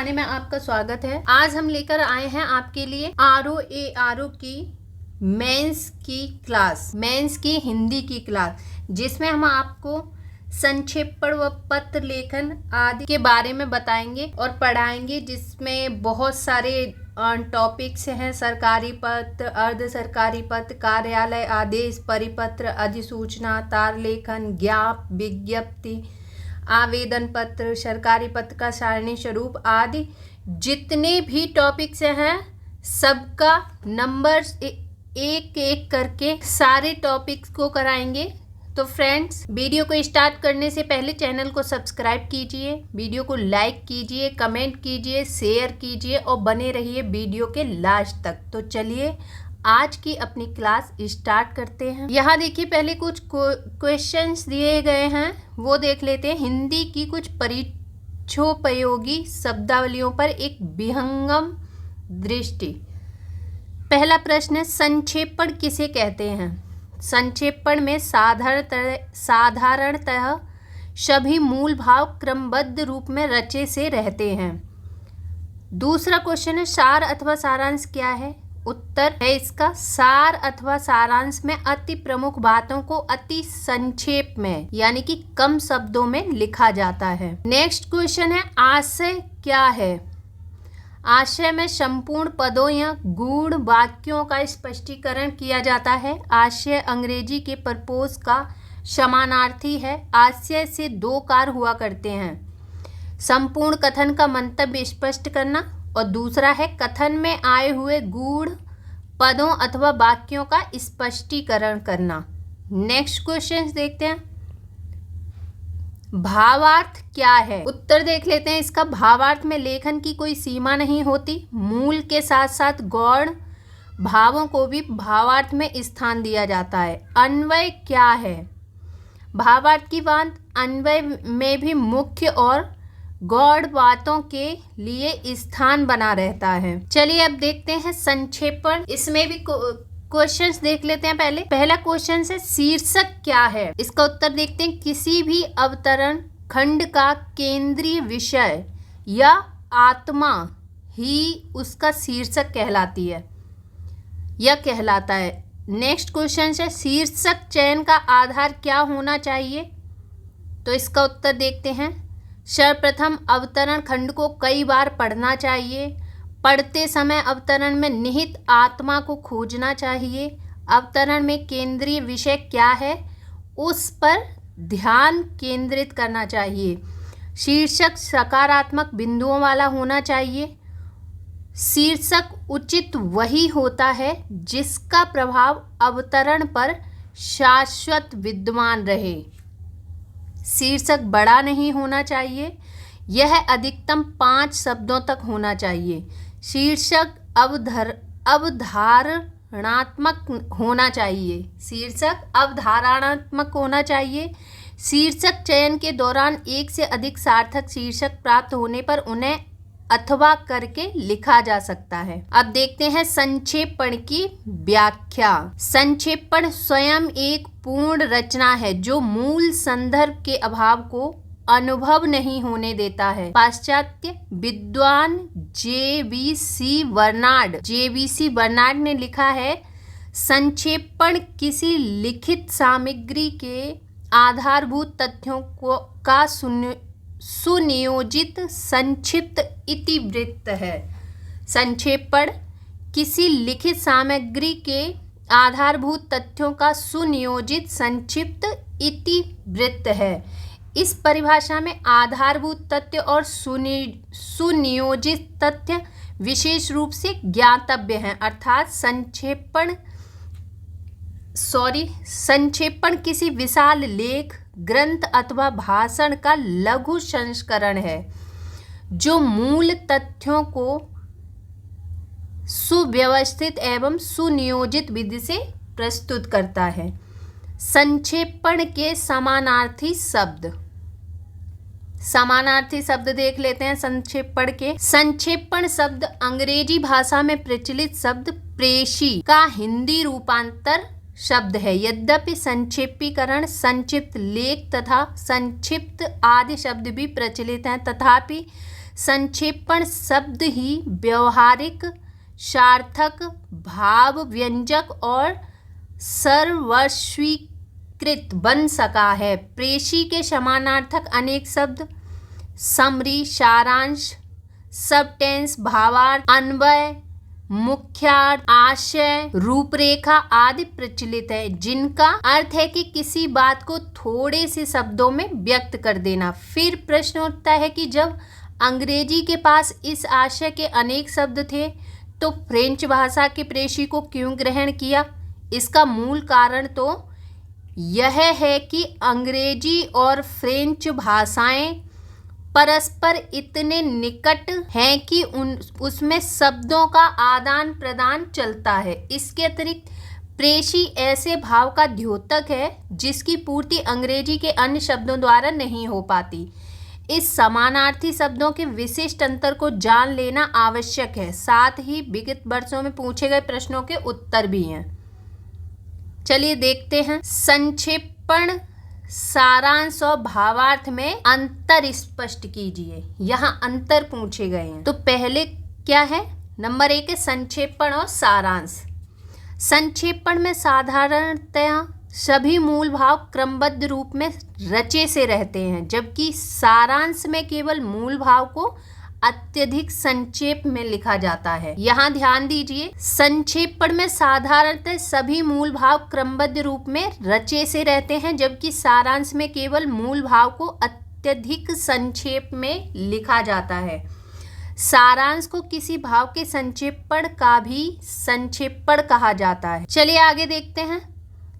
गाने में आपका स्वागत है। आज हम लेकर आए हैं आपके लिए आर की मेंस की हिंदी की क्लास, जिसमें हम आपको संक्षेपण व पत्र लेखन आदि के बारे में बताएंगे और पढ़ाएंगे, जिसमें बहुत सारे टॉपिक्स हैं। सरकारी पत्र, अर्ध सरकारी पत्र, कार्यालय आदेश, परिपत्र, अधिसूचना, तार लेखन, ज्ञापन, विज्ञप्ति, आवेदन पत्र, सरकारी पत्र का सारणी स्वरूप आदि जितने भी टॉपिक्स हैं सबका नंबर एक एक करके सारे टॉपिक्स को कराएंगे। तो फ्रेंड्स, वीडियो को स्टार्ट करने से पहले चैनल को सब्सक्राइब कीजिए, वीडियो को लाइक कीजिए, कमेंट कीजिए, शेयर कीजिए और बने रहिए वीडियो के लास्ट तक। तो चलिए आज की अपनी क्लास स्टार्ट करते हैं। यहाँ देखिए, पहले कुछ क्वेश्चंस दिए गए हैं, वो देख लेते हैं। हिंदी की कुछ परीक्षोपयोगी शब्दावलियों पर एक विहंगम दृष्टि। पहला प्रश्न है, संक्षेपण किसे कहते हैं? संक्षेपण में साधारणतः सभी मूल भाव क्रमबद्ध रूप में रचे से रहते हैं। दूसरा क्वेश्चन है, सार अथवा सारांश क्या है? उत्तर है इसका, सार अथवा सारांश में अति प्रमुख बातों को अति संक्षेप में यानी कि कम शब्दों में लिखा जाता है। नेक्स्ट क्वेश्चन है, आशय क्या है? आशय में संपूर्ण पदों या गूढ़ वाक्यों का स्पष्टीकरण किया जाता है। आशय अंग्रेजी के पर्पोज का समानार्थी है। आशय से दो कार्य हुआ करते हैं, संपूर्ण कथन का मंतव्य स्पष्ट करना और दूसरा है कथन में आए हुए गूढ़ पदों अथवा वाक्यों का स्पष्टीकरण करना। नेक्स्ट क्वेश्चन देखते हैं, भावार्थ क्या है? उत्तर देख लेते हैं इसका। भावार्थ में लेखन की कोई सीमा नहीं होती। मूल के साथ साथ गौण भावों को भी भावार्थ में स्थान दिया जाता है। अन्वय क्या है? भावार्थ की बात अन्वय में भी मुख्य और गौड़ बातों के लिए स्थान बना रहता है। चलिए अब देखते हैं संक्षेपण। इसमें भी क्वेश्चंस देख लेते हैं। पहला क्वेश्चन है, शीर्षक क्या है? इसका उत्तर देखते हैं, किसी भी अवतरण खंड का केंद्रीय विषय या आत्मा ही उसका शीर्षक कहलाती है या कहलाता है। नेक्स्ट क्वेश्चन है, शीर्षक चयन का आधार क्या होना चाहिए? तो इसका उत्तर देखते हैं, सर्वप्रथम अवतरण खंड को कई बार पढ़ना चाहिए। पढ़ते समय अवतरण में निहित आत्मा को खोजना चाहिए। अवतरण में केंद्रीय विषय क्या है उस पर ध्यान केंद्रित करना चाहिए। शीर्षक सकारात्मक बिंदुओं वाला होना चाहिए। शीर्षक उचित वही होता है जिसका प्रभाव अवतरण पर शाश्वत विद्यमान रहे। शीर्षक बड़ा नहीं होना चाहिए, यह अधिकतम 5 शब्दों तक होना चाहिए। शीर्षक अवधारणात्मक होना चाहिए। शीर्षक अवधारणात्मक होना चाहिए। शीर्षक चयन के दौरान एक से अधिक सार्थक शीर्षक प्राप्त होने पर उन्हें अथवा करके लिखा जा सकता है। अब देखते हैं संक्षेपण की व्याख्या। संक्षेपण स्वयं एक पूर्ण रचना है जो मूल संदर्भ के अभाव को अनुभव नहीं होने देता है। पाश्चात्य विद्वान जेबीसी बर्नार्ड ने लिखा है, संक्षेपण किसी लिखित सामग्री के आधारभूत तथ्यों का सुनियोजित संक्षिप्त इतिवृत्त है। संक्षेपण किसी लिखित सामग्री के आधारभूत तथ्यों का सुनियोजित संक्षिप्त इतिवृत्त है। इस परिभाषा में आधारभूत तथ्य और सुनियोजित तथ्य विशेष रूप से ज्ञातव्य हैं। अर्थात संक्षेपण किसी विशाल लेख, ग्रंथ अथवा भाषण का लघु संस्करण है जो मूल तथ्यों को सुव्यवस्थित एवं सुनियोजित विधि से प्रस्तुत करता है। संक्षेपण के समानार्थी शब्द देख लेते हैं। संक्षेपण के संक्षेपण शब्द अंग्रेजी भाषा में प्रचलित शब्द प्रेषी का हिंदी रूपांतर शब्द है। यद्यपि संक्षेपीकरण, संक्षिप्त लेख तथा संक्षिप्त आदि शब्द भी प्रचलित हैं, तथापि संक्षेपण शब्द ही व्यवहारिक, सार्थक, भाव व्यंजक और सर्वस्वीकृत बन सका है। प्रेषी के समानार्थक अनेक शब्द समरी, सारांश, सबटेंस, भावार्थ, अन्वय, मुख्यार्थ, आशय, रूपरेखा आदि प्रचलित है, जिनका अर्थ है कि किसी बात को थोड़े से शब्दों में व्यक्त कर देना। फिर प्रश्न उठता है कि जब अंग्रेजी के पास इस आशय के अनेक शब्द थे तो फ्रेंच भाषा के प्रेषी को क्यों ग्रहण किया? इसका मूल कारण तो यह है कि अंग्रेजी और फ्रेंच भाषाएं परस्पर इतने निकट हैं कि उसमें शब्दों का आदान प्रदान चलता है। इसके अतिरिक्त प्रेषी ऐसे भाव का द्योतक है जिसकी पूर्ति अंग्रेजी के अन्य शब्दों द्वारा नहीं हो पाती। इस समानार्थी शब्दों के विशिष्ट अंतर को जान लेना आवश्यक है। साथ ही विगत वर्षों में पूछे गए प्रश्नों के उत्तर भी हैं। चलिए देखते हैं। संक्षेपण, सारांश और भावार्थ में अंतर स्पष्ट कीजिए। यहाँ अंतर पूछे गए हैं। तो पहले क्या है? नंबर 1 है संक्षेपण और सारांश। संक्षेपण में साधारणतया सभी मूल भाव क्रमबद्ध रूप में रचे से रहते हैं, जबकि सारांश में केवल मूल भाव को अत्यधिक संक्षेप में लिखा जाता है। यहाँ ध्यान दीजिए, संक्षेपण में साधारणतः सभी मूल भाव क्रमबद्ध रूप में रचे से रहते हैं, जबकि सारांश में केवल मूल भाव को अत्यधिक संक्षेप में लिखा जाता है। सारांश को किसी भाव के संक्षेपण का भी संक्षेपण कहा जाता है। चलिए आगे देखते हैं।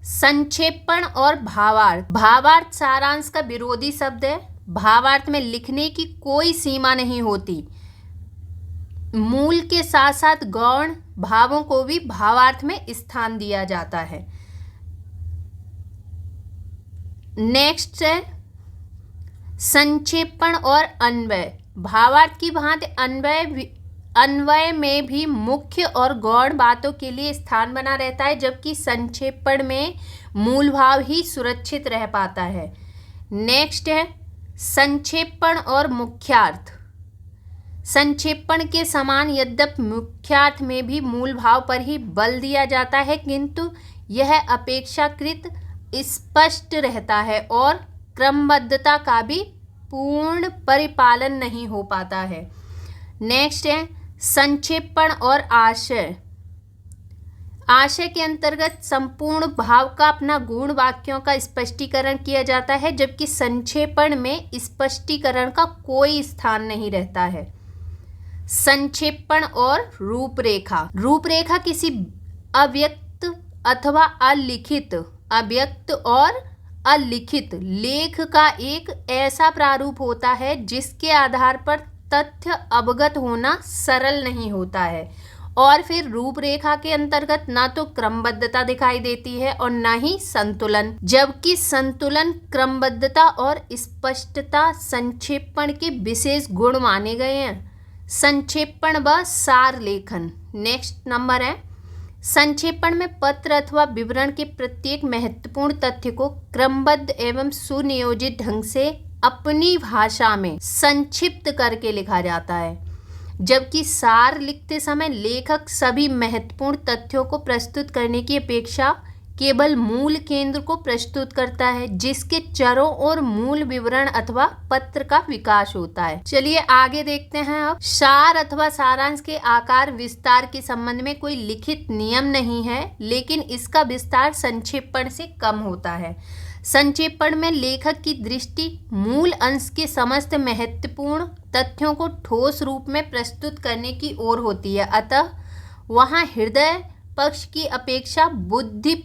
संक्षेपण और भावार्थ। भावार्थ सारांश का विरोधी शब्द है। भावार्थ में लिखने की कोई सीमा नहीं होती। मूल के साथ साथ गौण भावों को भी भावार्थ में स्थान दिया जाता है। नेक्स्ट है संक्षेपण और अन्वय। भावार्थ की भांति अन्वय में भी मुख्य और गौण बातों के लिए स्थान बना रहता है, जबकि संक्षेपण में मूल भाव ही सुरक्षित रह पाता है। नेक्स्ट है संक्षेपण और मुख्यार्थ। संक्षेपण के समान यद्यपि मुख्यार्थ में भी मूल भाव पर ही बल दिया जाता है, किंतु यह अपेक्षाकृत स्पष्ट रहता है और क्रमबद्धता का भी पूर्ण परिपालन नहीं हो पाता है। नेक्स्ट है संक्षेपण और आशय। आशय के अंतर्गत संपूर्ण भाव का अपना गुण वाक्यों का स्पष्टीकरण किया जाता है, जबकि संक्षेपण में स्पष्टीकरण का कोई स्थान नहीं रहता है। संक्षेपण और रूपरेखा। रूपरेखा किसी अव्यक्त अथवा अलिखित, अव्यक्त और अलिखित लेख का एक ऐसा प्रारूप होता है जिसके आधार पर तथ्य अवगत होना सरल नहीं होता है, और फिर रूपरेखा के अंतर्गत ना तो क्रमबद्धता दिखाई देती है और ना ही संतुलन, जबकि संतुलन, क्रमबद्धता और स्पष्टता संक्षेपण के विशेष गुण माने गए हैं। संक्षेपण व सार लेखन। नेक्स्ट नंबर है संक्षेपण में पत्र अथवा विवरण के प्रत्येक महत्वपूर्ण तथ्य को क्रमबद्ध एवं सुनियोजित ढंग से अपनी भाषा में संक्षिप्त करके लिखा जाता है, जबकि सार लिखते समय लेखक सभी महत्वपूर्ण तथ्यों को प्रस्तुत करने की अपेक्षा केवल मूल केंद्र को प्रस्तुत करता है, जिसके चरों और मूल विवरण अथवा पत्र का विकास होता है। चलिए आगे देखते हैं। अब सार अथवा सारांश के आकार विस्तार के संबंध में कोई लिखित नियम नहीं है, लेकिन इसका विस्तार संक्षेपण से कम होता है। संक्षेपण में लेखक की दृष्टि मूल अंश के समस्त महत्वपूर्ण तथ्यों को ठोस रूप में प्रस्तुत करने की ओर होती है, अतः वहाँ हृदय पक्ष की अपेक्षा बुद्धि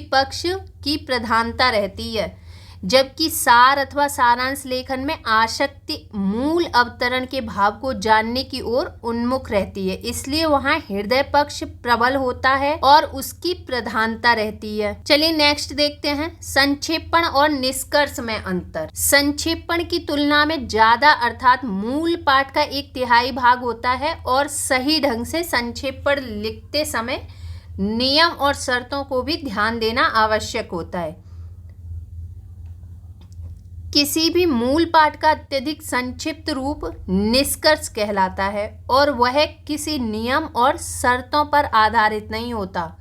पक्ष की प्रधानता रहती है, जबकि सार अथवा सारांश लेखन में आसक्ति मूल अवतरण के भाव को जानने की ओर उन्मुख रहती है, इसलिए वहाँ हृदय पक्ष प्रबल होता है और उसकी प्रधानता रहती है। चलिए नेक्स्ट देखते हैं संक्षेपण और निष्कर्ष में अंतर। संक्षेपण की तुलना में ज्यादा अर्थात मूल पाठ का 1/3 भाग होता है और सही ढंग से संक्षेपण लिखते समय नियम और शर्तों को भी ध्यान देना आवश्यक होता है। किसी भी मूल पाठ का अत्यधिक संक्षिप्त रूप निष्कर्ष कहलाता है और वह किसी नियम और शर्तों पर आधारित नहीं होता।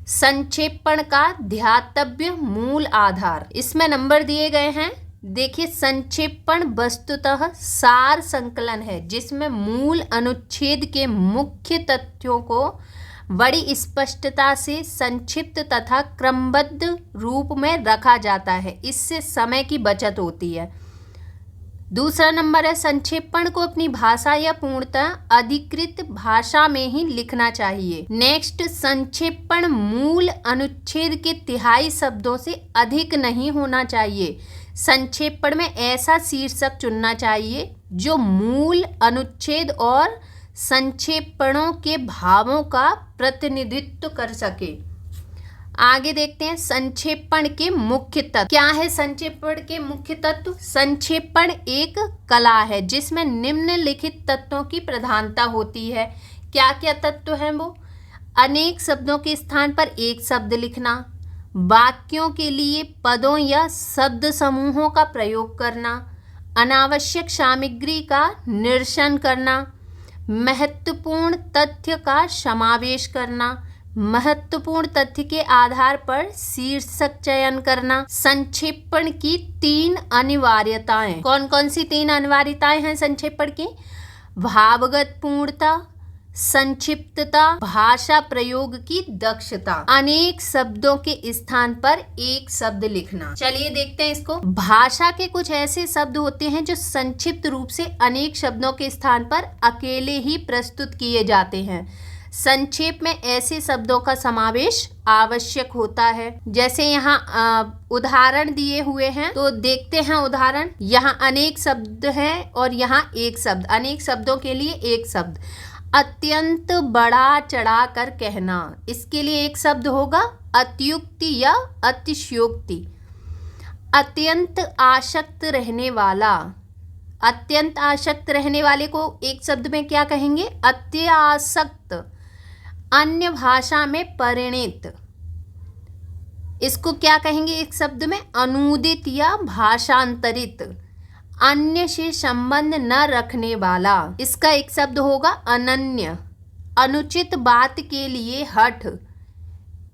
संक्षेपण का ध्यातव्य मूल आधार, इसमें नंबर दिए गए हैं। देखिए, संक्षेपण वस्तुतः सार संकलन है जिसमें मूल अनुच्छेद के मुख्य तथ्यों को बड़ी स्पष्टता से संक्षिप्त तथा क्रमबद्ध रूप में रखा जाता है। इससे समय की बचत होती है। दूसरा नंबर है, संक्षेपण को अपनी भाषा या पूर्णतः अधिकृत भाषा में ही लिखना चाहिए। नेक्स्ट, संक्षेपण मूल अनुच्छेद के तिहाई शब्दों से अधिक नहीं होना चाहिए। संक्षेपण में ऐसा शीर्षक चुनना चाहिए जो मूल अनुच्छेद और संक्षेपणों के भावों का प्रतिनिधित्व कर सके। आगे देखते हैं संक्षेपण के मुख्य तत्व। क्या है संक्षेपण के मुख्य तत्व? संक्षेपण एक कला है जिसमें निम्नलिखित तत्वों की प्रधानता होती है। क्या क्या तत्व हैं वो? अनेक शब्दों के स्थान पर एक शब्द लिखना, वाक्यों के लिए पदों या शब्द समूहों का प्रयोग करना, अनावश्यक सामग्री का निरसन करना, महत्वपूर्ण तथ्य का समावेश करना, महत्वपूर्ण तथ्य के आधार पर शीर्षक चयन करना। संक्षेपण की 3 अनिवार्यताएं। कौन कौन सी 3 अनिवार्यताएं हैं संक्षेपण की? भावगत पूर्णता, संक्षिप्तता, भाषा प्रयोग की दक्षता, अनेक शब्दों के स्थान पर एक शब्द लिखना। चलिए देखते हैं इसको। भाषा के कुछ ऐसे शब्द होते हैं जो संक्षिप्त रूप से अनेक शब्दों के स्थान पर अकेले ही प्रस्तुत किए जाते हैं। संक्षेप में ऐसे शब्दों का समावेश आवश्यक होता है। जैसे यहाँ उदाहरण दिए हुए हैं, तो देखते हैं उदाहरण। यहाँ अनेक शब्द हैं और यहाँ एक शब्द। अनेक शब्दों के लिए एक शब्द। अत्यंत बढ़ा चढ़ा कर कहना, इसके लिए एक शब्द होगा अत्युक्ति या अतिशयोक्ति। अत्यंत आसक्त रहने वाला, अत्यंत आसक्त रहने वाले को एक शब्द में क्या कहेंगे? अत्यासक्त। अन्य भाषा में परिणित, इसको क्या कहेंगे एक शब्द में? अनूदित या भाषांतरित। अन्य से संबंध न रखने वाला, इसका एक शब्द होगा अनन्य। अनुचित बात के लिए हठ,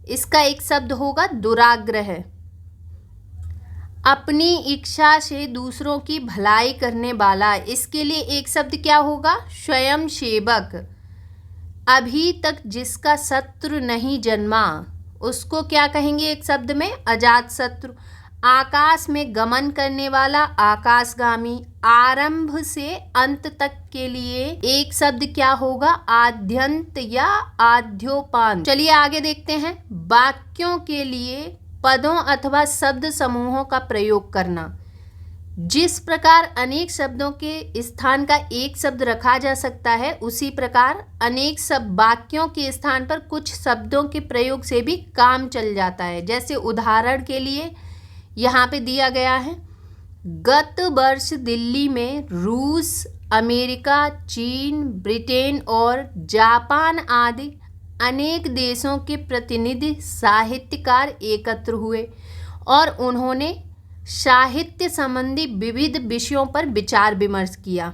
इसका एक शब्द होगा दुराग्रह। अपनी इच्छा से दूसरों की भलाई करने वाला, इसके लिए एक शब्द क्या होगा? स्वयं सेवक। अभी तक जिसका शत्रु नहीं जन्मा, उसको क्या कहेंगे एक शब्द में? अजात शत्रु। आकाश में गमन करने वाला आकाशगामी। आरंभ से अंत तक के लिए एक शब्द क्या होगा? आद्यंत या आद्योपांत। चलिए आगे देखते हैं। वाक्यों के लिए पदों अथवा शब्द समूहों का प्रयोग करना। जिस प्रकार अनेक शब्दों के स्थान का एक शब्द रखा जा सकता है, उसी प्रकार अनेक वाक्यों के स्थान पर कुछ शब्दों के प्रयोग से भी काम चल जाता है। जैसे उदाहरण के लिए यहाँ पे दिया गया है, गत वर्ष दिल्ली में रूस, अमेरिका, चीन, ब्रिटेन और जापान आदि अनेक देशों के प्रतिनिधि साहित्यकार एकत्र हुए और उन्होंने साहित्य संबंधी विविध विषयों पर विचार विमर्श किया।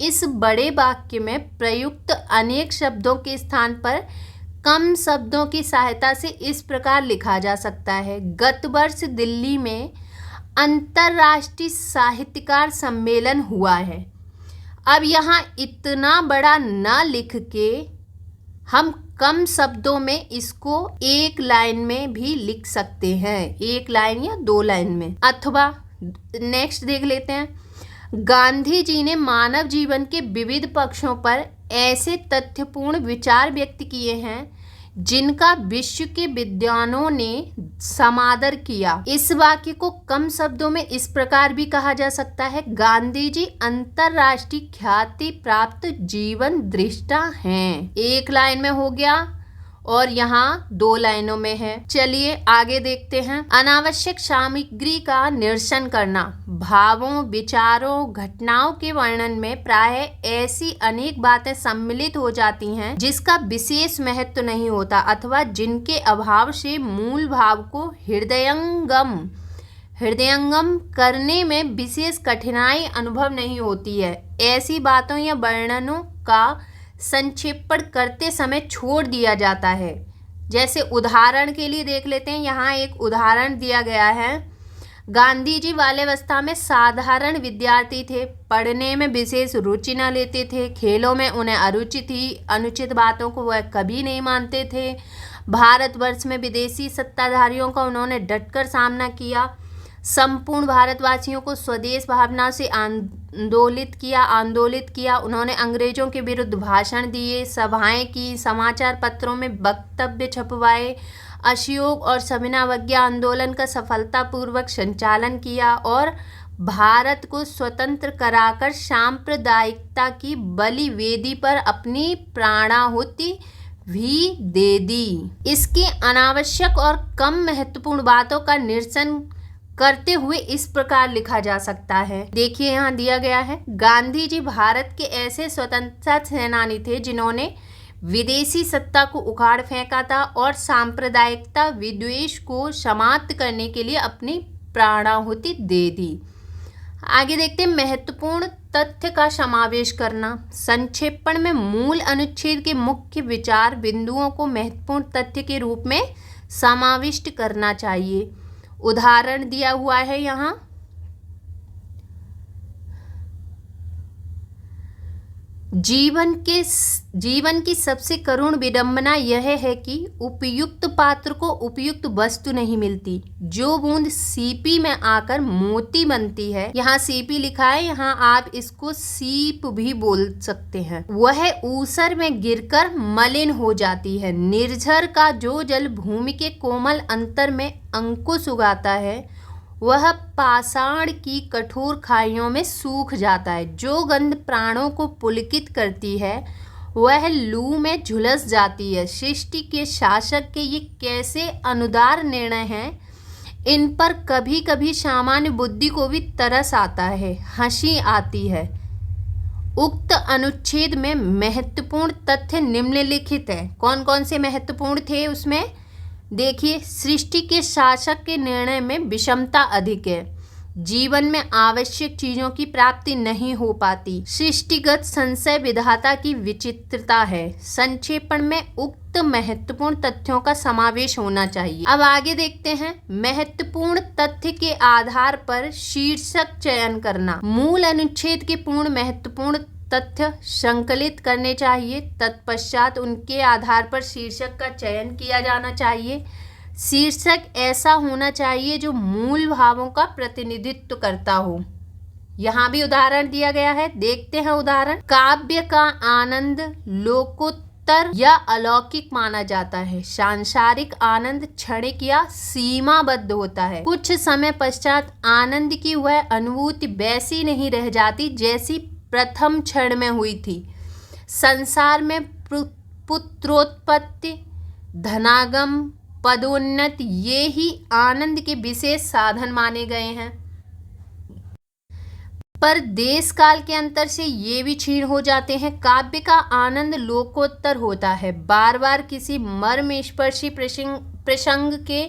इस बड़े वाक्य में प्रयुक्त अनेक शब्दों के स्थान पर कम शब्दों की सहायता से इस प्रकार लिखा जा सकता है। गत वर्ष दिल्ली में अंतर्राष्ट्रीय साहित्यकार सम्मेलन हुआ है। अब यहाँ इतना बड़ा न लिख के हम कम शब्दों में इसको एक लाइन में भी लिख सकते हैं, एक लाइन या 2 लाइन में। अथवा नेक्स्ट देख लेते हैं। गांधी जी ने मानव जीवन के विविध पक्षों पर ऐसे तथ्यपूर्ण विचार व्यक्त किए हैं जिनका विश्व के विद्वानों ने समादर किया। इस वाक्य को कम शब्दों में इस प्रकार भी कहा जा सकता है, गांधी जी अंतर्राष्ट्रीय ख्याति प्राप्त जीवन दृष्टा हैं। एक लाइन में हो गया और यहाँ 2 लाइनों में है। चलिए आगे देखते हैं। अनावश्यक सामग्री का निरसन करना। भावों, विचारों, घटनाओं के वर्णन में प्रायः ऐसी अनेक बातें सम्मिलित हो जाती हैं जिसका विशेष महत्व नहीं होता अथवा जिनके अभाव से मूल भाव को हृदयंगम हृदयंगम करने में विशेष कठिनाई अनुभव नहीं होती है। ऐसी बातों या वर्णनों का संक्षेपण करते समय छोड़ दिया जाता है। जैसे उदाहरण के लिए देख लेते हैं, यहाँ एक उदाहरण दिया गया है। गांधी जी बाल्यावस्था में साधारण विद्यार्थी थे, पढ़ने में विशेष रुचि न लेते थे, खेलों में उन्हें अरुचि थी, अनुचित बातों को वह कभी नहीं मानते थे। भारतवर्ष में विदेशी सत्ताधारियों का उन्होंने डटकर सामना किया। संपूर्ण भारतवासियों को स्वदेश भावना से आंदोलित किया। उन्होंने अंग्रेजों के विरुद्ध भाषण दिए, सभाएं की, समाचार पत्रों में वक्तव्य छपवाए, असहयोग और सविनावज्ञा आंदोलन का सफलतापूर्वक संचालन किया और भारत को स्वतंत्र कराकर सांप्रदायिकता की बलि वेदी पर अपनी प्राणाहुति भी दे दी। इसकी अनावश्यक और कम महत्वपूर्ण बातों का निरसन करते हुए इस प्रकार लिखा जा सकता है। देखिए यहाँ दिया गया है, गांधी जी भारत के ऐसे स्वतंत्रता सेनानी थे जिन्होंने विदेशी सत्ता को उखाड़ फेंका था और सांप्रदायिकता विद्वेष को समाप्त करने के लिए अपनी प्राणाहुति दे दी। आगे देखते हैं, महत्वपूर्ण तथ्य का समावेश करना। संक्षेपण में मूल अनुच्छेद के मुख्य विचार बिंदुओं को महत्वपूर्ण तथ्य के रूप में समाविष्ट करना चाहिए। उदाहरण दिया हुआ है यहाँ, जीवन की सबसे करुण विडंबना यह है कि उपयुक्त पात्र को उपयुक्त वस्तु नहीं मिलती। जो बूंद सीपी में आकर मोती बनती है, यहाँ सीपी लिखा है, यहाँ आप इसको सीप भी बोल सकते हैं, वह ऊसर में गिरकर मलिन हो जाती है। निर्झर का जो जल भूमि के कोमल अंतर में अंकुश उगाता है, वह पाषाण की कठोर खाइयों में सूख जाता है। जो गंध प्राणों को पुलकित करती है, वह लू में झुलस जाती है। सृष्टि के शासक के ये कैसे अनुदार निर्णय हैं, इन पर कभी कभी सामान्य बुद्धि को भी तरस आता है, हंसी आती है। उक्त अनुच्छेद में महत्वपूर्ण तथ्य निम्नलिखित है। कौन कौन से महत्वपूर्ण थे उसमें? देखिए, सृष्टि के शासक के निर्णय में विषमता अधिक है। जीवन में आवश्यक चीजों की प्राप्ति नहीं हो पाती। सृष्टिगत संशय विधाता की विचित्रता है। संक्षेपण में उक्त महत्वपूर्ण तथ्यों का समावेश होना चाहिए। अब आगे देखते हैं, महत्वपूर्ण तथ्य के आधार पर शीर्षक चयन करना। मूल अनुच्छेद के पूर्ण महत्वपूर्ण तथ्य संकलित करने चाहिए, तत्पश्चात उनके आधार पर शीर्षक का चयन किया जाना चाहिए। शीर्षक ऐसा होना चाहिए जो मूल भावों का प्रतिनिधित्व करता हो। यहाँ भी उदाहरण दिया गया है, देखते हैं उदाहरण। काव्य का आनंद लोकोत्तर या अलौकिक माना जाता है। सांसारिक आनंद क्षणिक या सीमाबद्ध होता है। कुछ समय पश्चात आनंद की वह अनुभूति वैसी नहीं रह जाती जैसी प्रथम क्षण में हुई थी। संसार में पुत्रोत्पत्ति, धनागम, पदोन्नति ये ही आनंद के विशेष साधन माने गए हैं, पर देश काल के अंतर से ये भी क्षीण हो जाते हैं। काव्य का आनंद लोकोत्तर होता है। बार बार किसी मर्मस्पर्शी प्रसंग के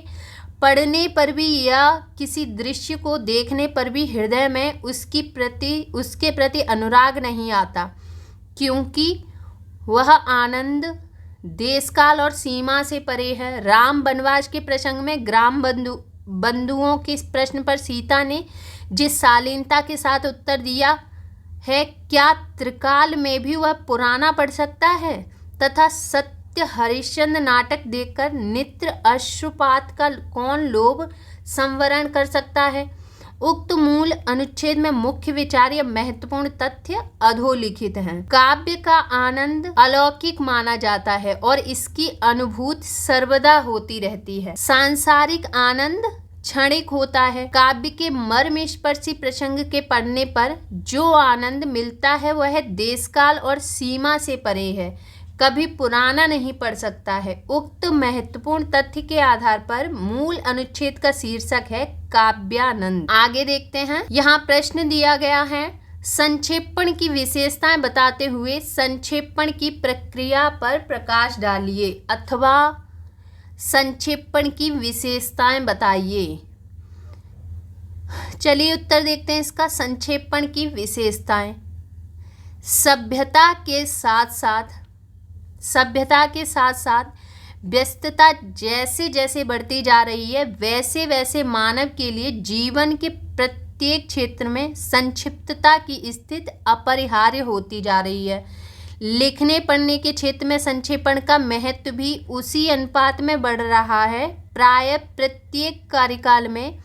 पढ़ने पर भी या किसी दृश्य को देखने पर भी हृदय में उसके प्रति अनुराग नहीं आता, क्योंकि वह आनंद देशकाल और सीमा से परे है। राम वनवास के प्रसंग में ग्राम बंधुओं के प्रश्न पर सीता ने जिस शालीनता के साथ उत्तर दिया है, क्या त्रिकाल में भी वह पुराना पड़ सकता है? तथा सत्य हरिश्चंद्र नाटक देखकर नित्र अश्रुपात का कौन लोभ संवरण कर सकता है? उक्त मूल अनुच्छेद में मुख्य विचार या महत्वपूर्ण तथ्य अधोलिखित हैं। काव्य का आनंद अलौकिक माना जाता है और इसकी अनुभूति सर्वदा होती रहती है। सांसारिक आनंद क्षणिक होता है। काव्य के मर्मस्पर्शी प्रसंग के पढ़ने पर जो आनंद मिलता है वह देशकाल और सीमा से परे है, कभी पुराना नहीं पड़ सकता है। उक्त महत्वपूर्ण तथ्य के आधार पर मूल अनुच्छेद का शीर्षक है काव्यानंद। आगे देखते हैं, यहाँ प्रश्न दिया गया है, संक्षेपण की विशेषताएं बताते हुए संक्षेपण की प्रक्रिया पर प्रकाश डालिए अथवा संक्षेपण की विशेषताएं बताइए। चलिए उत्तर देखते हैं इसका। संक्षेपण की विशेषताएं। सभ्यता के साथ साथ व्यस्तता जैसे जैसे बढ़ती जा रही है, वैसे वैसे मानव के लिए जीवन के प्रत्येक क्षेत्र में संक्षिप्तता की स्थिति अपरिहार्य होती जा रही है। लिखने पढ़ने के क्षेत्र में संक्षेपण का महत्व भी उसी अनुपात में बढ़ रहा है। प्राय प्रत्येक कार्यकाल में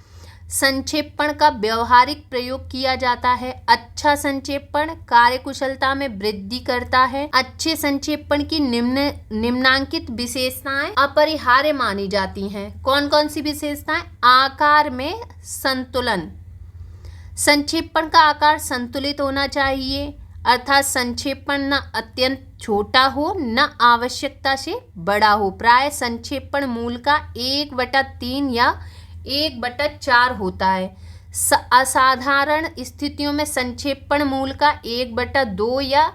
संक्षेपण का व्यावहारिक प्रयोग किया जाता है। अच्छा संक्षेपण कार्यकुशलता में वृद्धि करता है। अच्छे संक्षेपण की निम्नांकित विशेषताएं अपरिहार्य मानी जाती हैं। कौन कौन सी विशेषताएं? आकार में संतुलन। संक्षेपण का आकार संतुलित होना चाहिए, अर्थात संक्षेपण न अत्यंत छोटा हो न आवश्यकता से बड़ा हो। प्राय संक्षेपण मूल का 1/3 या 1/4 होता है। असाधारण स्थितियों में संक्षेपण मूल का 1/2 या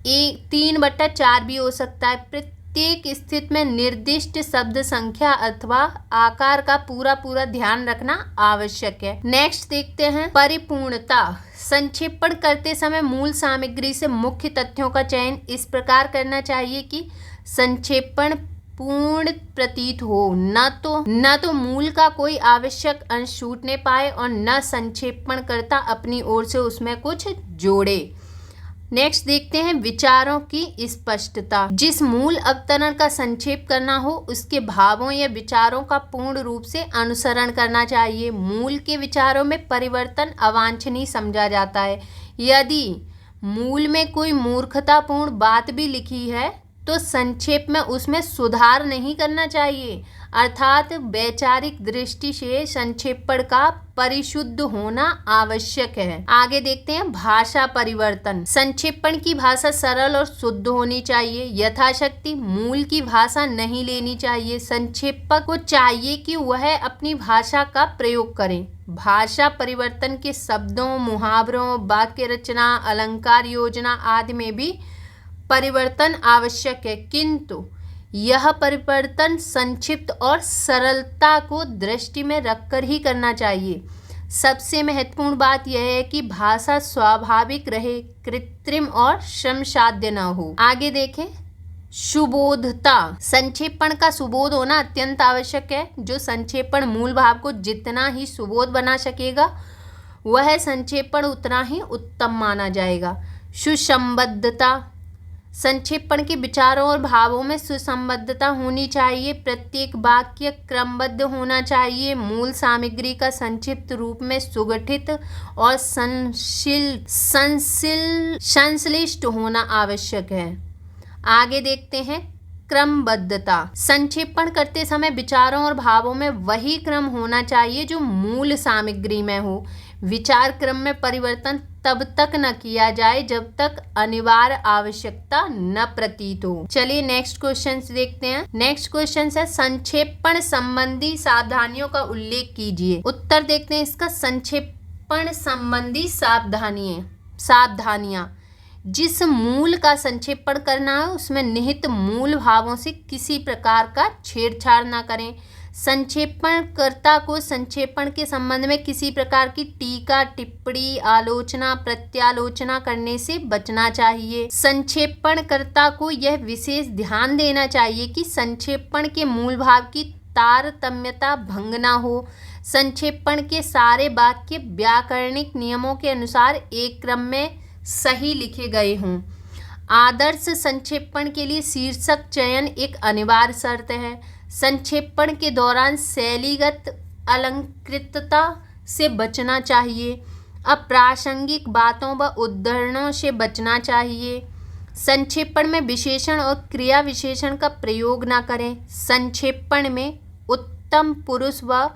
3/4 भी हो सकता है। प्रत्येक स्थिति में निर्दिष्ट शब्द संख्या अथवा आकार का पूरा ध्यान रखना आवश्यक है। नेक्स्ट देखते हैं परिपूर्णता। संक्षेपण करते समय मूल सामग्री से मुख्य तथ्यों का चयन इस प्रकार करना चाहिए कि संक्षेपण पूर्ण प्रतीत हो। न तो मूल का कोई आवश्यक अंश छूटने पाए और न संक्षेपणकर्ता अपनी ओर से उसमें कुछ जोड़े। नेक्स्ट देखते हैं विचारों की स्पष्टता। जिस मूल अवतरण का संक्षेप करना हो उसके भावों या विचारों का पूर्ण रूप से अनुसरण करना चाहिए। मूल के विचारों में परिवर्तन अवांछनीय समझा जाता है। यदि मूल में कोई मूर्खतापूर्ण बात भी लिखी है तो संक्षेप में उसमें सुधार नहीं करना चाहिए, अर्थात वैचारिक दृष्टि से संक्षेपण का परिशुद्ध होना आवश्यक है। आगे देखते हैं भाषा परिवर्तन। संक्षेपण की भाषा सरल और शुद्ध होनी चाहिए। यथाशक्ति मूल की भाषा नहीं लेनी चाहिए। संक्षेपक को चाहिए कि वह अपनी भाषा का प्रयोग करें। भाषा परिवर्तन के शब्दों, मुहावरों, वाक्य रचना, अलंकार योजना आदि में भी परिवर्तन आवश्यक है, किंतु यह परिवर्तन संक्षिप्त और सरलता को दृष्टि में रखकर ही करना चाहिए। सबसे महत्वपूर्ण बात यह है कि भाषा स्वाभाविक रहे, कृत्रिम और श्रमसाध्य न हो। आगे देखें सुबोधता। संक्षेपण का सुबोध होना अत्यंत आवश्यक है। जो संक्षेपण मूल भाव को जितना ही सुबोध बना सकेगा वह संक्षेपण उतना ही उत्तम माना जाएगा। सुसंबद्धता। संक्षेपण के विचारों और भावों में सुसंबद्धता होनी चाहिए। प्रत्येक वाक्य क्रमबद्ध होना चाहिए। मूल सामग्री का संक्षिप्त रूप में सुगठित और संश्लिष्ट होना आवश्यक है। आगे देखते हैं क्रमबद्धता। संक्षेपण करते समय विचारों और भावों में वही क्रम होना चाहिए जो मूल सामग्री में हो। विचार क्रम में परिवर्तन तब तक न किया जाए जब तक अनिवार्य आवश्यकता न प्रतीत हो। चलिए नेक्स्ट क्वेश्चन देखते हैं। नेक्स्ट क्वेश्चन है संक्षेपण संबंधी सावधानियों का उल्लेख कीजिए। उत्तर देखते हैं इसका। संक्षेपण संबंधी सावधानियां। जिस मूल का संक्षेपण करना है उसमें निहित मूल भावों से किसी प्रकार का छेड़छाड़ न करें। संक्षेपणकर्ता को संक्षेपण के संबंध में किसी प्रकार की टीका, टिप्पणी, आलोचना, प्रत्यालोचना करने से बचना चाहिए। संक्षेपणकर्ता को यह विशेष ध्यान देना चाहिए कि संक्षेपण के मूल भाव की तारतम्यता भंग न हो। संक्षेपण के सारे वाक्य व्याकरणिक नियमों के अनुसार एक क्रम में सही लिखे गए हों। आदर्श संक्षेपण के लिए शीर्षक चयन एक अनिवार्य शर्त है। संक्षेपण के दौरान शैलीगत अलंकृतता से बचना चाहिए। अप्रासंगिक बातों व उद्धरणों से बचना चाहिए। संक्षेपण में विशेषण और क्रिया विशेषण का प्रयोग न करें। संक्षेपण में उत्तम पुरुष व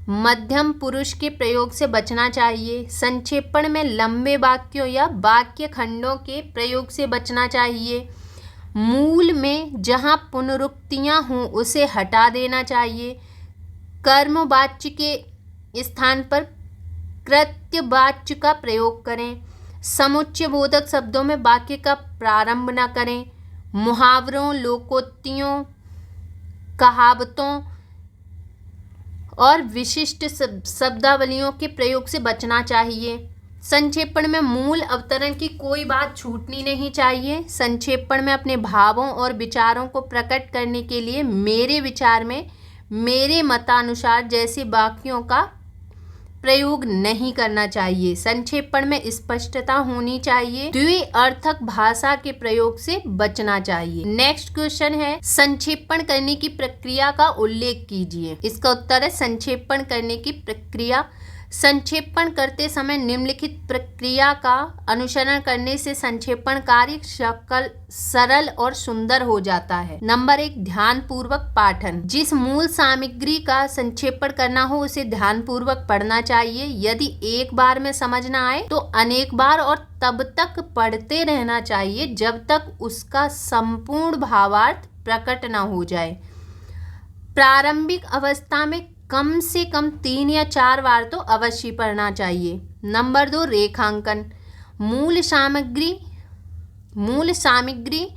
मध्यम पुरुष के प्रयोग से बचना चाहिए। संक्षेपण में लंबे वाक्यों या वाक्य खंडों के प्रयोग से बचना चाहिए। मूल में जहाँ पुनरुक्तियाँ हों उसे हटा देना चाहिए। कर्मवाच्य के स्थान पर कृत्यवाच्य का प्रयोग करें। समुच्चय बोधक शब्दों में वाक्य का प्रारंभ न करें। मुहावरों, लोकोक्तियों, कहावतों और विशिष्ट शब्दावलियों के प्रयोग से बचना चाहिए। संक्षेपण में मूल अवतरण की कोई बात छूटनी नहीं चाहिए। संक्षेपण में अपने भावों और विचारों को प्रकट करने के लिए मेरे विचार में, मेरे मतानुसार जैसे वाक्यों का प्रयोग नहीं करना चाहिए। संक्षेपण में स्पष्टता होनी चाहिए। द्विअर्थक भाषा के प्रयोग से बचना चाहिए। नेक्स्ट क्वेश्चन है, संक्षेपण करने की प्रक्रिया का उल्लेख कीजिए। इसका उत्तर है संक्षेपण करने की प्रक्रिया। संक्षेपण करते समय निम्नलिखित प्रक्रिया का अनुसरण करने से संक्षेपण कार्य सरल और सुंदर हो जाता है। नंबर 1, ध्यानपूर्वक पाठन। जिस मूल सामग्री का संक्षेपण करना हो उसे ध्यानपूर्वक पढ़ना चाहिए। यदि एक बार में समझ न आए तो अनेक बार और तब तक पढ़ते रहना चाहिए जब तक उसका संपूर्ण भावार्थ प्रकट न हो जाए। प्रारंभिक अवस्था में कम से कम 3 या 4 बार तो अवश्य पढ़ना चाहिए। नंबर 2, रेखांकन। मूल सामग्री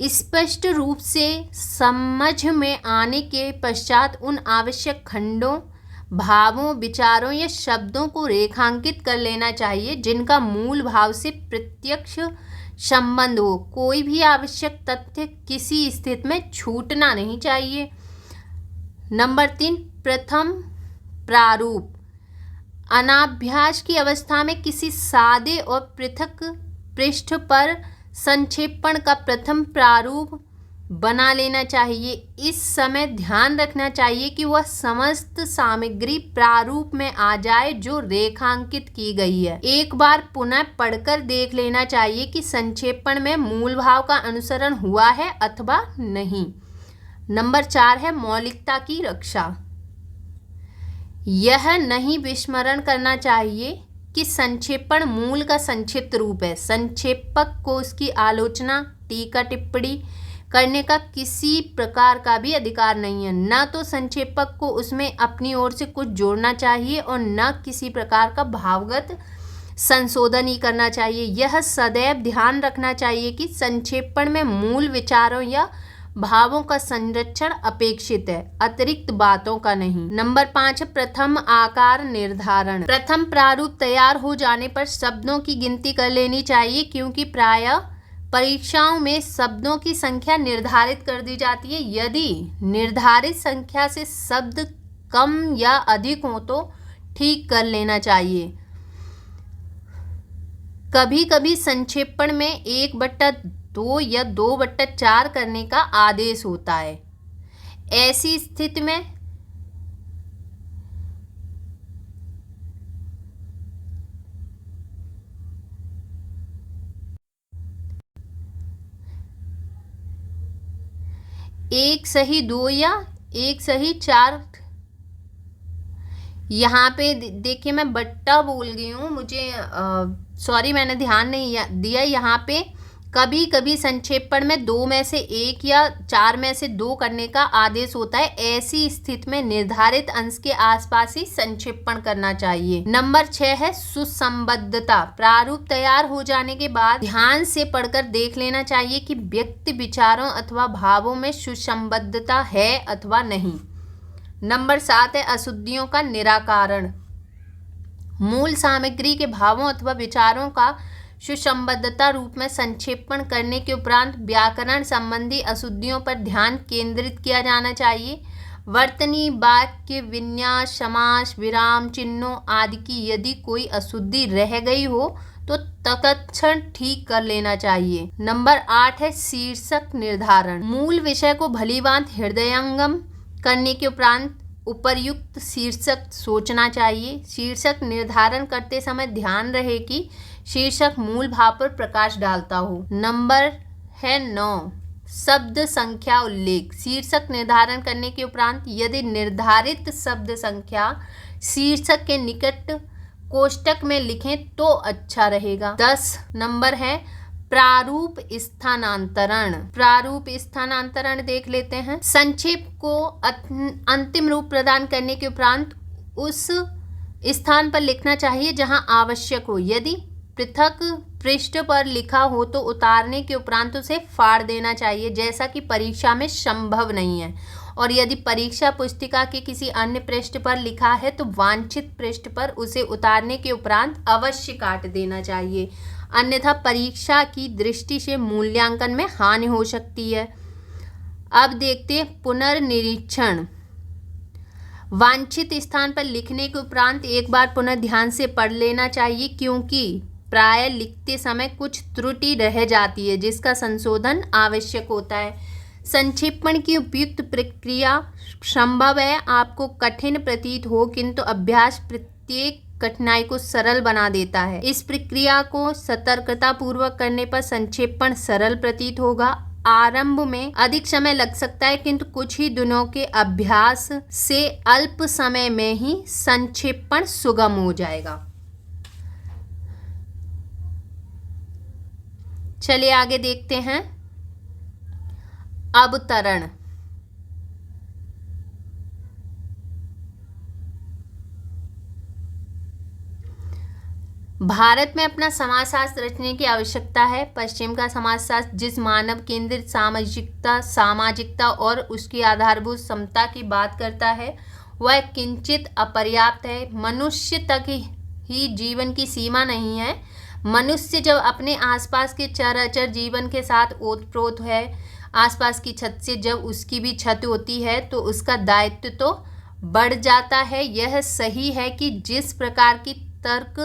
स्पष्ट रूप से समझ में आने के पश्चात उन आवश्यक खंडों, भावों, विचारों या शब्दों को रेखांकित कर लेना चाहिए जिनका मूल भाव से प्रत्यक्ष संबंध हो। कोई भी आवश्यक तथ्य किसी स्थिति में छूटना नहीं चाहिए। नंबर 3, प्रथम प्रारूप। अनाभ्यास की अवस्था में किसी सादे और पृथक पृष्ठ पर संक्षेपण का प्रथम प्रारूप बना लेना चाहिए। इस समय ध्यान रखना चाहिए कि वह समस्त सामग्री प्रारूप में आ जाए जो रेखांकित की गई है। एक बार पुनः पढ़कर देख लेना चाहिए कि संक्षेपण में मूल भाव का अनुसरण हुआ है अथवा नहीं। नंबर 4 है, मौलिकता की रक्षा। यह नहीं विस्मरण करना चाहिए कि संक्षेपण मूल का संक्षिप्त रूप है। संक्षेपक को उसकी आलोचना, टीका टिप्पणी करने का किसी प्रकार का भी अधिकार नहीं है। न तो संक्षेपक को उसमें अपनी ओर से कुछ जोड़ना चाहिए और न किसी प्रकार का भावगत संशोधन ही करना चाहिए। यह सदैव ध्यान रखना चाहिए कि संक्षेपण में मूल विचारों या भावों का संरक्षण अपेक्षित है, अतिरिक्त बातों का नहीं। नंबर 5 है, प्रथम आकार निर्धारण। प्रथम प्रारूप तैयार हो जाने पर शब्दों की गिनती कर लेनी चाहिए, क्योंकि प्रायः परीक्षाओं में शब्दों की संख्या निर्धारित कर दी जाती है। यदि निर्धारित संख्या से शब्द कम या अधिक हो तो ठीक कर लेना चाहिए। कभी कभी संक्षेपण में 1/2 या 2/4 करने का आदेश होता है। ऐसी स्थिति में एक सही 2 या एक सही 4। यहाँ पे देखिए मैं बट्टा बोल गई हूँ, मुझे सॉरी, मैंने ध्यान नहीं दिया। यहाँ पे कभी कभी संक्षेपण में 2 में से 1 या 4 में से 2 करने का आदेश होता है। ऐसी स्थिति में निर्धारित अंश के आसपास ही संक्षेपण करना चाहिए। नंबर 6 है, सुसंबद्धता। प्रारूप तैयार हो जाने के बाद ध्यान से पढ़कर देख लेना चाहिए कि व्यक्ति विचारों अथवा भावों में सुसंबद्धता है अथवा नहीं। नंबर 7 है, अशुद्धियों का निराकरण। मूल सामग्री के भावों अथवा विचारों का सुसंबद्धता रूप में संक्षेपण करने के उपरांत व्याकरण संबंधी अशुद्धियों पर ध्यान केंद्रित किया जाना चाहिए। वर्तनी, वाक्य विन्यास, समास, विराम चिन्हों आदि की यदि कोई अशुद्धि रह गई हो तो तत्क्षण ठीक कर लेना चाहिए। नंबर 8 है, शीर्षक निर्धारण। मूल विषय को भलीभांति हृदयंगम करने के उपरांत उपर्युक्त शीर्षक सोचना चाहिए। शीर्षक निर्धारण करते समय ध्यान रहे कि शीर्षक मूल भाव पर प्रकाश डालता हो। नंबर है 9, शब्द संख्या उल्लेख। शीर्षक निर्धारण करने के उपरांत यदि निर्धारित शब्द संख्या शीर्षक के निकट कोष्टक में लिखें तो अच्छा रहेगा। 10 नंबर है, प्रारूप स्थानांतरण। प्रारूप स्थानांतरण देख लेते हैं। संक्षेप को अंतिम रूप प्रदान करने के उपरांत उस स्थान पर लिखना चाहिए जहां आवश्यक हो। यदि पृथक पृष्ठ पर लिखा हो तो उतारने के उपरांत उसे फाड़ देना चाहिए, जैसा कि परीक्षा में संभव नहीं है। और यदि परीक्षा पुस्तिका के किसी अन्य पृष्ठ पर लिखा है तो वांछित पृष्ठ पर उसे उतारने के उपरांत अवश्य काट देना चाहिए, अन्यथा परीक्षा की दृष्टि से मूल्यांकन में हानि हो सकती है। अब देखते हैं पुनर्निरीक्षण। वांछित स्थान पर लिखने के उपरांत एक बार पुनः ध्यान से पढ़ लेना चाहिए, क्योंकि प्राय लिखते समय कुछ त्रुटि रह जाती है जिसका संशोधन आवश्यक होता है। संक्षेपण की उपयुक्त प्रक्रिया संभव है आपको कठिन प्रतीत हो, किंतु अभ्यास प्रत्येक कठिनाई को सरल बना देता है। इस प्रक्रिया को सतर्कता पूर्वक करने पर संक्षेपण सरल प्रतीत होगा। आरंभ में अधिक समय लग सकता है, किंतु कुछ ही दिनों के अभ्यास से अल्प समय में ही संक्षेपण सुगम हो जाएगा। चलिए आगे देखते हैं अवतरण। भारत में अपना समाजशास्त्र रचने की आवश्यकता है। पश्चिम का समाजशास्त्र जिस मानव केंद्रित सामाजिकता और उसकी आधारभूत समता की बात करता है वह किंचित अपर्याप्त है। मनुष्य तक ही जीवन की सीमा नहीं है। मनुष्य जब अपने आसपास के चराचर जीवन के साथ ओतप्रोत है, आसपास की छत से जब उसकी भी छत होती है तो उसका दायित्व तो बढ़ जाता है। यह सही है कि जिस प्रकार की तर्क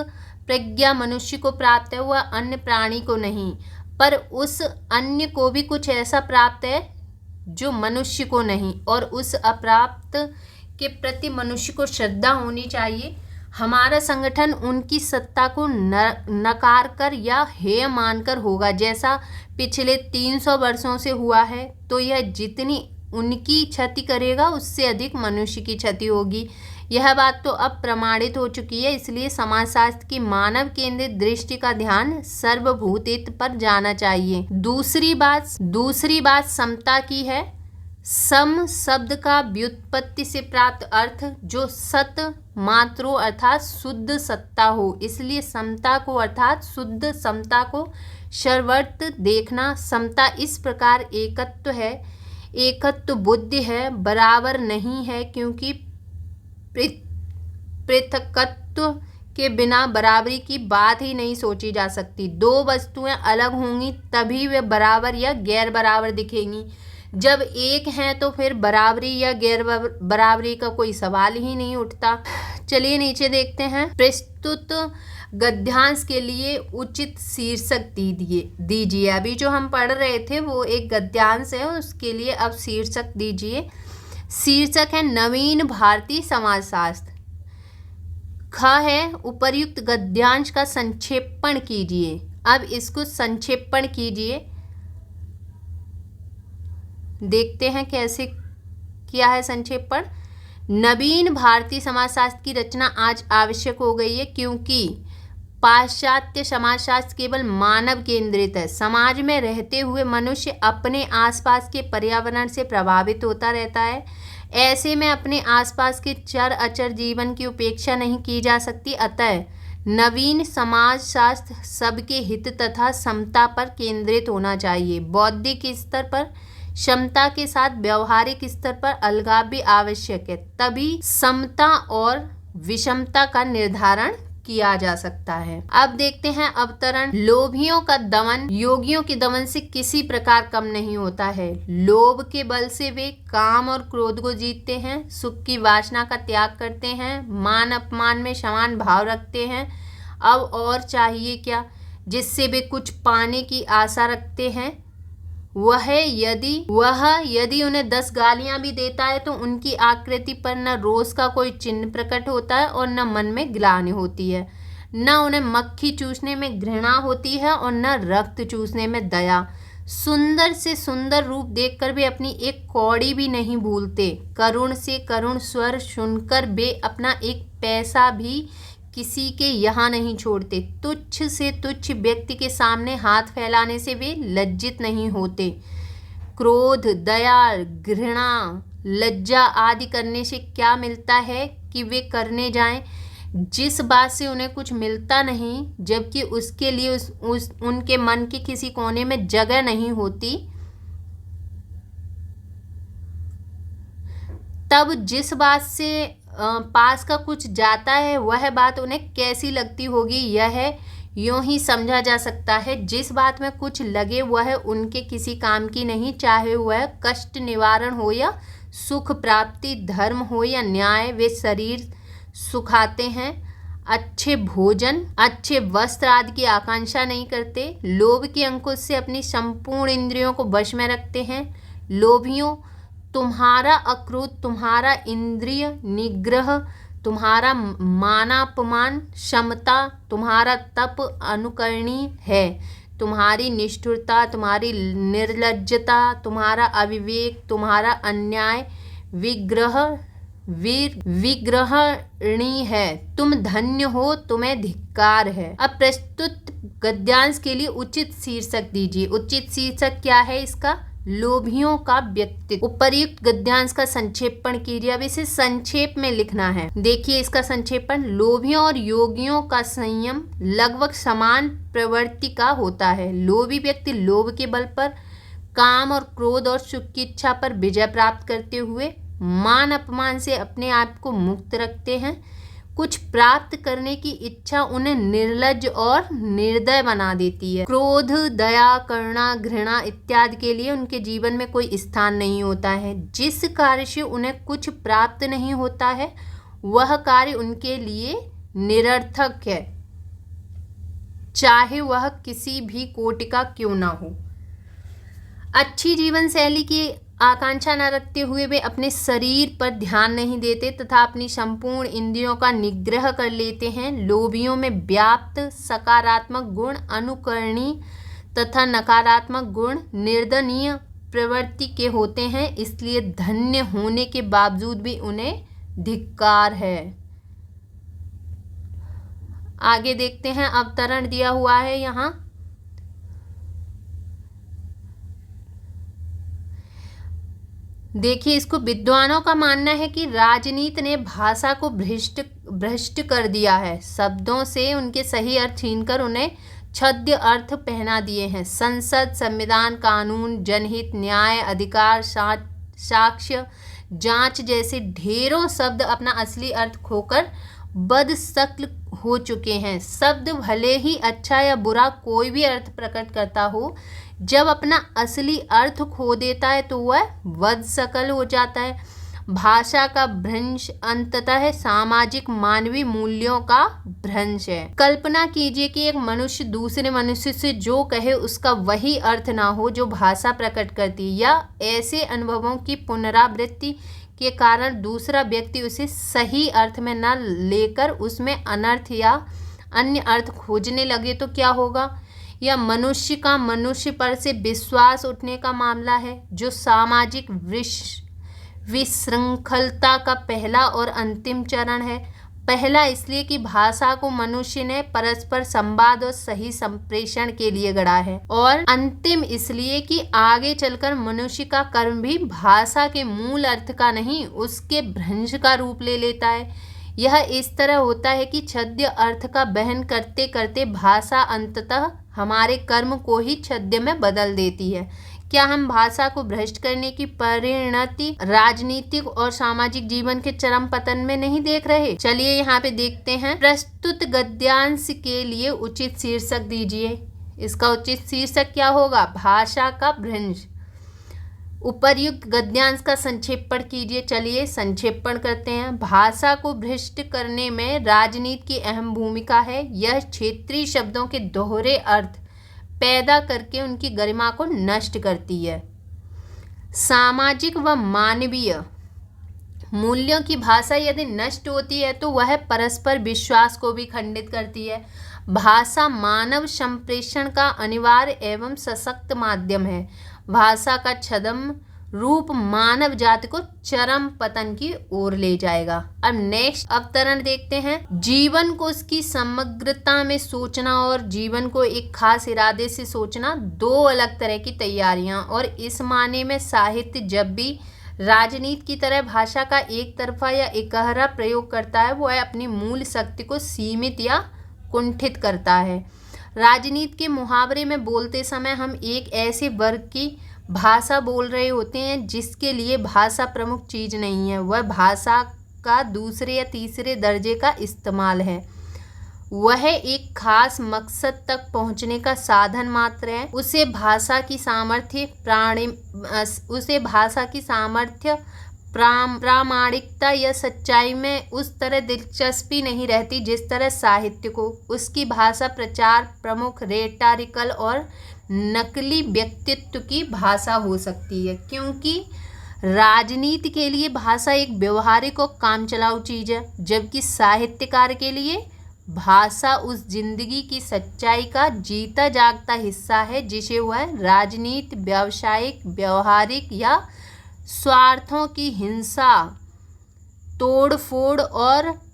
प्रज्ञा मनुष्य को प्राप्त है वह अन्य प्राणी को नहीं, पर उस अन्य को भी कुछ ऐसा प्राप्त है जो मनुष्य को नहीं, और उस अप्राप्त के प्रति मनुष्य को श्रद्धा होनी चाहिए। हमारा संगठन उनकी सत्ता को नकार कर या हेय मानकर होगा, जैसा पिछले 300 वर्षों से हुआ है, तो यह जितनी उनकी क्षति करेगा उससे अधिक मनुष्य की क्षति होगी। यह बात तो अब प्रमाणित हो चुकी है। इसलिए समाजशास्त्र की मानव केंद्रित दृष्टि का ध्यान सर्वभूतित्व पर जाना चाहिए। दूसरी बात समता की है। सम शब्द का व्युत्पत्ति से प्राप्त अर्थ जो सत मात्रो अर्थात शुद्ध सत्ता हो, इसलिए समता को अर्थात शुद्ध समता को सर्वत्र देखना। समता इस प्रकार एकत्व है, एकत्व बुद्धि है, बराबर नहीं है, क्योंकि पृथकत्व के बिना बराबरी की बात ही नहीं सोची जा सकती। दो वस्तुएं अलग होंगी तभी वे बराबर या गैर बराबर दिखेंगी। जब एक हैं तो फिर बराबरी या गैर बराबरी का कोई सवाल ही नहीं उठता। चलिए नीचे देखते हैं। प्रस्तुत गद्यांश के लिए उचित शीर्षक दीजिए। अभी जो हम पढ़ रहे थे वो एक गद्यांश है, उसके लिए अब शीर्षक दीजिए। शीर्षक है नवीन भारतीय समाजशास्त्र। ख है उपर्युक्त गद्यांश का संक्षेपण कीजिए। अब इसको संक्षेपण कीजिए, देखते हैं कैसे किया है संक्षेपण। नवीन भारतीय समाजशास्त्र की रचना आज आवश्यक हो गई है, क्योंकि पाश्चात्य समाजशास्त्र केवल मानव केंद्रित है। समाज में रहते हुए मनुष्य अपने आसपास के पर्यावरण से प्रभावित होता रहता है। ऐसे में अपने आसपास के चर अचर जीवन की उपेक्षा नहीं की जा सकती। अतः नवीन समाजशास्त्र सबके हित तथा समता पर केंद्रित होना चाहिए। बौद्धिक स्तर पर क्षमता के साथ व्यवहारिक स्तर पर अलगाव भी आवश्यक है, तभी समता और विषमता का निर्धारण किया जा सकता है। अब देखते हैं अवतरण। लोभियों का दमन योगियों के दमन से किसी प्रकार कम नहीं होता है। लोभ के बल से वे काम और क्रोध को जीतते हैं, सुख की वासना का त्याग करते हैं, मान अपमान में समान भाव रखते हैं। अब और चाहिए क्या, जिससे वे कुछ पाने की आशा रखते हैं। वह यदि उन्हें 10 गालियां भी देता है तो उनकी आकृति पर न रोष का कोई चिन्ह प्रकट होता है और न मन में ग्लानि होती है। न उन्हें मक्खी चूसने में घृणा होती है और न रक्त चूसने में दया। सुंदर से सुंदर रूप देखकर वे अपनी एक कौड़ी भी नहीं भूलते। करुण से करुण स्वर सुनकर वे अपना एक पैसा भी किसी के यहाँ नहीं छोड़ते। तुच्छ से तुच्छ व्यक्ति के सामने हाथ फैलाने से वे लज्जित नहीं होते। क्रोध, दया, घृणा, लज्जा आदि करने से क्या मिलता है कि वे करने जाएं जिस बात से उन्हें कुछ मिलता नहीं, जबकि उसके लिए उनके मन के किसी कोने में जगह नहीं होती। तब जिस बात से पास का कुछ जाता है वह बात उन्हें कैसी लगती होगी, यह यूं ही समझा जा सकता है। जिस बात में कुछ लगे वह उनके किसी काम की नहीं, चाहे वह कष्ट निवारण हो या सुख प्राप्ति, धर्म हो या न्याय। वे शरीर सुखाते हैं, अच्छे भोजन, अच्छे वस्त्र आदि की आकांक्षा नहीं करते, लोभ के अंकुश से अपनी संपूर्ण इंद्रियों को वश में रखते हैं। लोभियों, तुम्हारा अक्रोध, तुम्हारा इंद्रिय निग्रह, तुम्हारा मानापमान क्षमता, तुम्हारा तप अनुकरणीय है, तुम्हारी निष्ठुरता, तुम्हारी निर्लज्जता, तुम्हारा अविवेक, तुम्हारा अन्याय विग्रहणीय है। तुम धन्य हो, तुम्हें धिक्कार है। अब प्रस्तुत गद्यांश के लिए उचित शीर्षक दीजिए। उचित शीर्षक क्या है इसका? लोभियों का व्यक्तित्व। उपर्युक्त गद्यांश का संक्षेपण कीजिए। अब इसे संक्षेप में लिखना है। देखिए इसका संक्षेपण। लोभियों और योगियों का संयम लगभग समान प्रवृत्ति का होता है। लोभी व्यक्ति लोभ के बल पर काम और क्रोध और सुख की इच्छा पर विजय प्राप्त करते हुए मान अपमान से अपने आप को मुक्त रखते हैं। कुछ प्राप्त करने की इच्छा उन्हें निर्लज्ज और निर्दय बना देती है। क्रोध, दया, करुणा, घृणा इत्यादि के लिए उनके जीवन में कोई स्थान नहीं होता है। जिस कार्य से उन्हें कुछ प्राप्त नहीं होता है वह कार्य उनके लिए निरर्थक है, चाहे वह किसी भी कोटि का क्यों ना हो। अच्छी जीवन शैली की आकांक्षा न रखते हुए वे अपने शरीर पर ध्यान नहीं देते तथा अपनी संपूर्ण इंद्रियों का निग्रह कर लेते हैं। लोभियों में व्याप्त सकारात्मक गुण अनुकरणीय तथा नकारात्मक गुण निर्दयनीय प्रवृत्ति के होते हैं, इसलिए धन्य होने के बावजूद भी उन्हें धिक्कार है। आगे देखते हैं, अवतरण दिया हुआ है यहाँ। देखिए इसको। विद्वानों का मानना है कि राजनीति ने भाषा को भ्रष्ट कर दिया है। शब्दों से उनके सही अर्थ छीनकर उन्हें छद्म अर्थ पहना दिए हैं। संसद, संविधान, कानून, जनहित, न्याय, अधिकार, साक्ष्य, जांच जैसे ढेरों शब्द अपना असली अर्थ खोकर बदशक्ल हो चुके हैं। शब्द भले ही अच्छा या बुरा कोई भी अर्थ प्रकट करता हो, जब अपना असली अर्थ खो देता है तो वह बदशक्ल हो जाता है। भाषा का भ्रंश अंततः सामाजिक मानवीय मूल्यों का भ्रंश है। कल्पना कीजिए कि एक मनुष्य दूसरे मनुष्य से जो कहे उसका वही अर्थ ना हो जो भाषा प्रकट करती है, या ऐसे अनुभवों की पुनरावृत्ति के कारण दूसरा व्यक्ति उसे सही अर्थ में न लेकर उसमें अनर्थ या अन्य अर्थ खोजने लगे तो क्या होगा? यह मनुष्य का मनुष्य पर से विश्वास उठने का मामला है, जो सामाजिक विशृंखलता का पहला और अंतिम चरण है। पहला इसलिए कि भाषा को मनुष्य ने परस्पर संवाद और सही संप्रेषण के लिए गढ़ा है, और अंतिम इसलिए कि आगे चलकर मनुष्य का कर्म भी भाषा के मूल अर्थ का नहीं उसके भ्रंश का रूप ले लेता है। यह इस तरह होता है कि छद्म अर्थ का वहन करते करते भाषा अंततः हमारे कर्म को ही छद्म में बदल देती है। क्या हम भाषा को भ्रष्ट करने की परिणति राजनीतिक और सामाजिक जीवन के चरम पतन में नहीं देख रहे? चलिए यहाँ पे देखते हैं। प्रस्तुत गद्यांश के लिए उचित शीर्षक दीजिए। इसका उचित शीर्षक क्या होगा? भाषा का भ्रंश। उपर्युक्त गद्यांश का संक्षेपण कीजिए। चलिए संक्षेपण करते हैं। भाषा को भ्रष्ट करने में राजनीति की अहम भूमिका है। यह क्षेत्रीय शब्दों के दोहरे अर्थ पैदा करके उनकी गरिमा को नष्ट करती है। सामाजिक व मानवीय मूल्यों की भाषा यदि नष्ट होती है तो वह परस्पर विश्वास को भी खंडित करती है। भाषा मानव संप्रेषण का अनिवार्य एवं सशक्त माध्यम है। भाषा का छद्म रूप मानव जाति को चरम पतन की ओर ले जाएगा। अब नेक्स्ट अवतरण देखते हैं। जीवन को उसकी समग्रता में सोचना और जीवन को एक खास इरादे से सोचना दो अलग तरह की तैयारियां, और इस माने में साहित्य जब भी राजनीति की तरह भाषा का एक तरफा या एकहरा प्रयोग करता है वह अपनी मूल शक्ति को सीमित या कुंठित करता है। राजनीति के मुहावरे में बोलते समय हम एक ऐसे वर्ग की भाषा बोल रहे होते हैं, जिसके लिए भाषा प्रमुख चीज़ नहीं है, वह भाषा का दूसरे या तीसरे दर्जे का इस्तेमाल है। वह एक खास मकसद तक पहुंचने का साधन मात्र है। उसे भाषा की सामर्थ्य प्रामाणिकता या सच्चाई में उस तरह दिलचस्पी नहीं रहती जिस तरह साहित्य को। उसकी भाषा प्रचार, प्रमुख, रेटारिकल और नकली व्यक्तित्व की भाषा हो सकती है, क्योंकि राजनीति के लिए भाषा एक व्यवहारिक और कामचलाऊ चीज़ है, जबकि साहित्यकार के लिए भाषा उस जिंदगी की सच्चाई का जीता जागता हिस्सा है जिसे वह राजनीति, व्यावसायिक, व्यवहारिक या स्वार्थों की हिंसा, तोड़-फोड़ और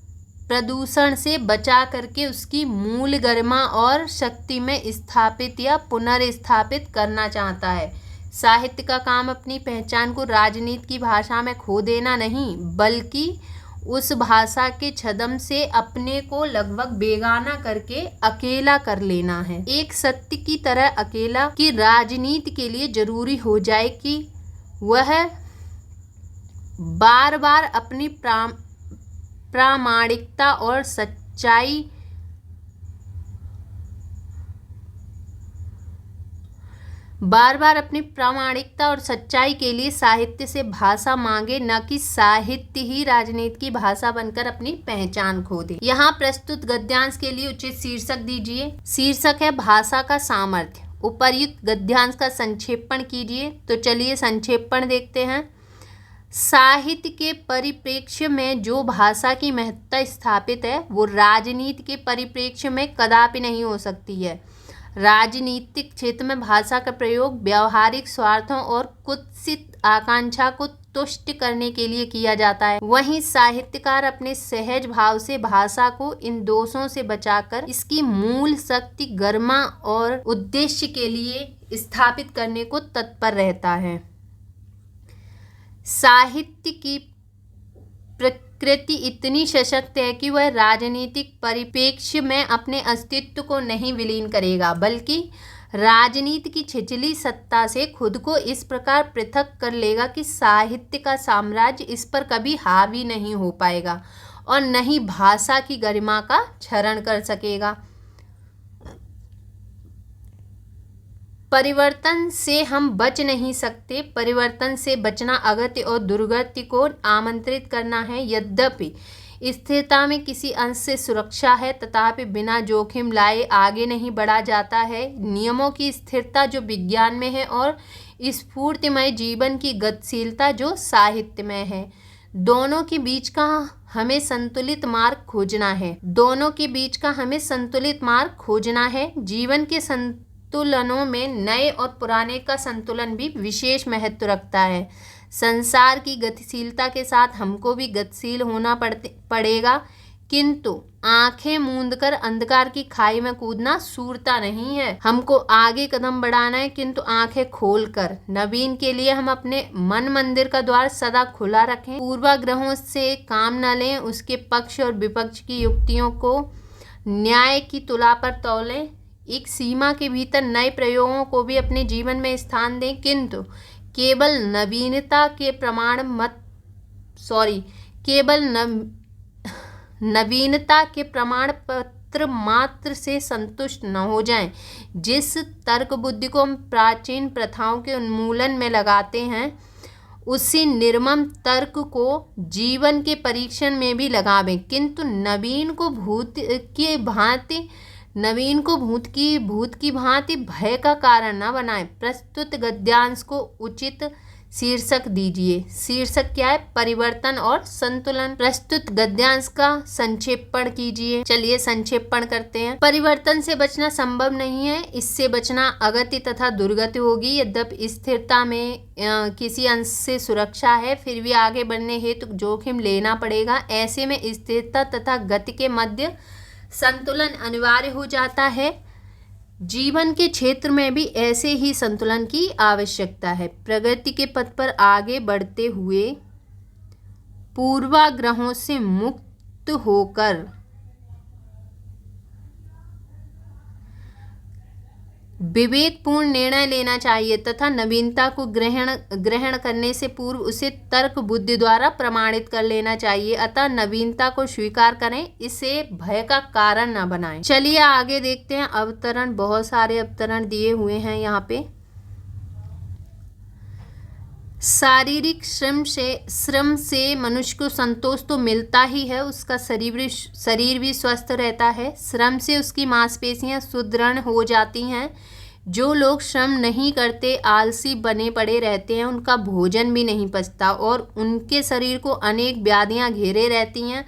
प्रदूषण से बचा करके उसकी मूल गरिमा और शक्ति में स्थापित या पुनर्स्थापित करना चाहता है। साहित्य का काम अपनी पहचान को राजनीति की भाषा में खो देना नहीं, बल्कि उस भाषा के छद्म से अपने को लगभग बेगाना करके अकेला कर लेना है, एक सत्य की तरह अकेला कि राजनीति के लिए जरूरी हो जाए कि वह बार बार अपनी प्रामाणिकता और सच्चाई के लिए साहित्य से भाषा मांगे, न कि साहित्य ही राजनीति की भाषा बनकर अपनी पहचान खो दे। यहाँ प्रस्तुत गद्यांश के लिए उचित शीर्षक दीजिए। शीर्षक है भाषा का सामर्थ्य। उपर्युक्त गद्यांश का संक्षेपण कीजिए। तो चलिए संक्षेपण देखते हैं। साहित्य के परिप्रेक्ष्य में जो भाषा की महत्ता स्थापित है, वो राजनीति के परिप्रेक्ष्य में कदापि नहीं हो सकती है। राजनीतिक क्षेत्र में भाषा का प्रयोग व्यावहारिक स्वार्थों और कुत्सित आकांक्षा को तुष्ट करने के लिए किया जाता है। वहीं साहित्यकार अपने सहज भाव से भाषा को इन दोषों से बचाकर इसकी मूल शक्ति, गरिमा और उद्देश्य के लिए स्थापित करने को तत्पर रहता है। साहित्य की प्रकृति इतनी सशक्त है कि वह राजनीतिक परिप्रेक्ष्य में अपने अस्तित्व को नहीं विलीन करेगा, बल्कि राजनीति की छिछली सत्ता से खुद को इस प्रकार पृथक कर लेगा कि साहित्य का साम्राज्य इस पर कभी हावी नहीं हो पाएगा और न ही भाषा की गरिमा का क्षरण कर सकेगा। परिवर्तन से हम बच नहीं सकते। परिवर्तन से बचना अगत्य और दुर्गति को आमंत्रित करना है। यद्यपि स्थिरता में किसी अंश से सुरक्षा है, तथापि बिना जोखिम लाए आगे नहीं बढ़ा जाता है। नियमों की स्थिरता जो विज्ञान में है और स्फूर्तिमय जीवन की गतिशीलता जो साहित्य में है, दोनों के बीच का हमें संतुलित मार्ग खोजना है। जीवन के संतुलनों में नए और पुराने का संतुलन भी विशेष महत्व रखता है। संसार की गतिशीलता के साथ हमको भी गतिशील होना पड़ेगा, किंतु आंखें मूंदकर अंधकार की खाई में कूदना सूरता नहीं है। हमको आगे कदम बढ़ाना है, किंतु आंखें खोलकर। नवीन के लिए हम अपने मन मंदिर का द्वार सदा खुला रखें। पूर्वाग्रहों से काम न लें। उसके पक्ष और विपक्ष की युक्तियों को न्याय की तुला पर तौलें। एक सीमा के भीतर नए प्रयोगों को भी अपने जीवन में स्थान दें, किंतु केवल नवीनता के प्रमाण पत्र मात्र से संतुष्ट न हो जाएं। जिस तर्क बुद्धि को हम प्राचीन प्रथाओं के उन्मूलन में लगाते हैं, उसी निर्मम तर्क को जीवन के परीक्षण में भी लगावें, किंतु नवीन को भूत की भांति भय का कारण न बनाएं। प्रस्तुत गद्यांश को उचित शीर्षक दीजिए। शीर्षक क्या है? परिवर्तन और संतुलन। प्रस्तुत गद्यांश का संक्षेपण कीजिए। चलिए संक्षेपण करते हैं। परिवर्तन से बचना संभव नहीं है, इससे बचना अगति तथा दुर्गति होगी। यद्यपि स्थिरता में किसी अंश से सुरक्षा है, फिर भी आगे बढ़ने हेतु जोखिम लेना पड़ेगा। ऐसे में स्थिरता तथा गति के मध्य संतुलन अनिवार्य हो जाता है। जीवन के क्षेत्र में भी ऐसे ही संतुलन की आवश्यकता है। प्रगति के पथ पर आगे बढ़ते हुए पूर्वाग्रहों से मुक्त होकर विवेकपूर्ण निर्णय लेना चाहिए तथा नवीनता को ग्रहण करने से पूर्व उसे तर्क बुद्धि द्वारा प्रमाणित कर लेना चाहिए। अतः नवीनता को स्वीकार करें, इसे भय का कारण न बनाएं। चलिए आगे देखते हैं अवतरण। बहुत सारे अवतरण दिए हुए हैं यहाँ पे। शारीरिक श्रम से मनुष्य को संतोष तो मिलता ही है, उसका शरीर भी स्वस्थ रहता है। श्रम से उसकी मांसपेशियां सुदृढ़ हो जाती हैं। जो लोग श्रम नहीं करते, आलसी बने पड़े रहते हैं, उनका भोजन भी नहीं पचता और उनके शरीर को अनेक व्याधियां घेरे रहती हैं।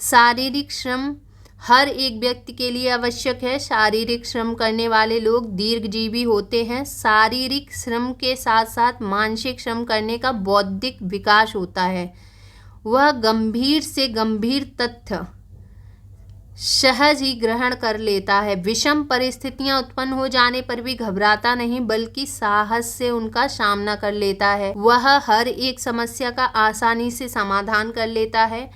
शारीरिक श्रम हर एक व्यक्ति के लिए आवश्यक है। शारीरिक श्रम करने वाले लोग दीर्घजीवी होते हैं। शारीरिक श्रम के साथ साथ मानसिक श्रम करने का बौद्धिक विकास होता है। वह गंभीर से गंभीर तथ्य सहज ही ग्रहण कर लेता है। विषम परिस्थितियां उत्पन्न हो जाने पर भी घबराता नहीं, बल्कि साहस से उनका सामना कर लेता है। वह हर एक समस्या का आसानी से समाधान कर लेता है।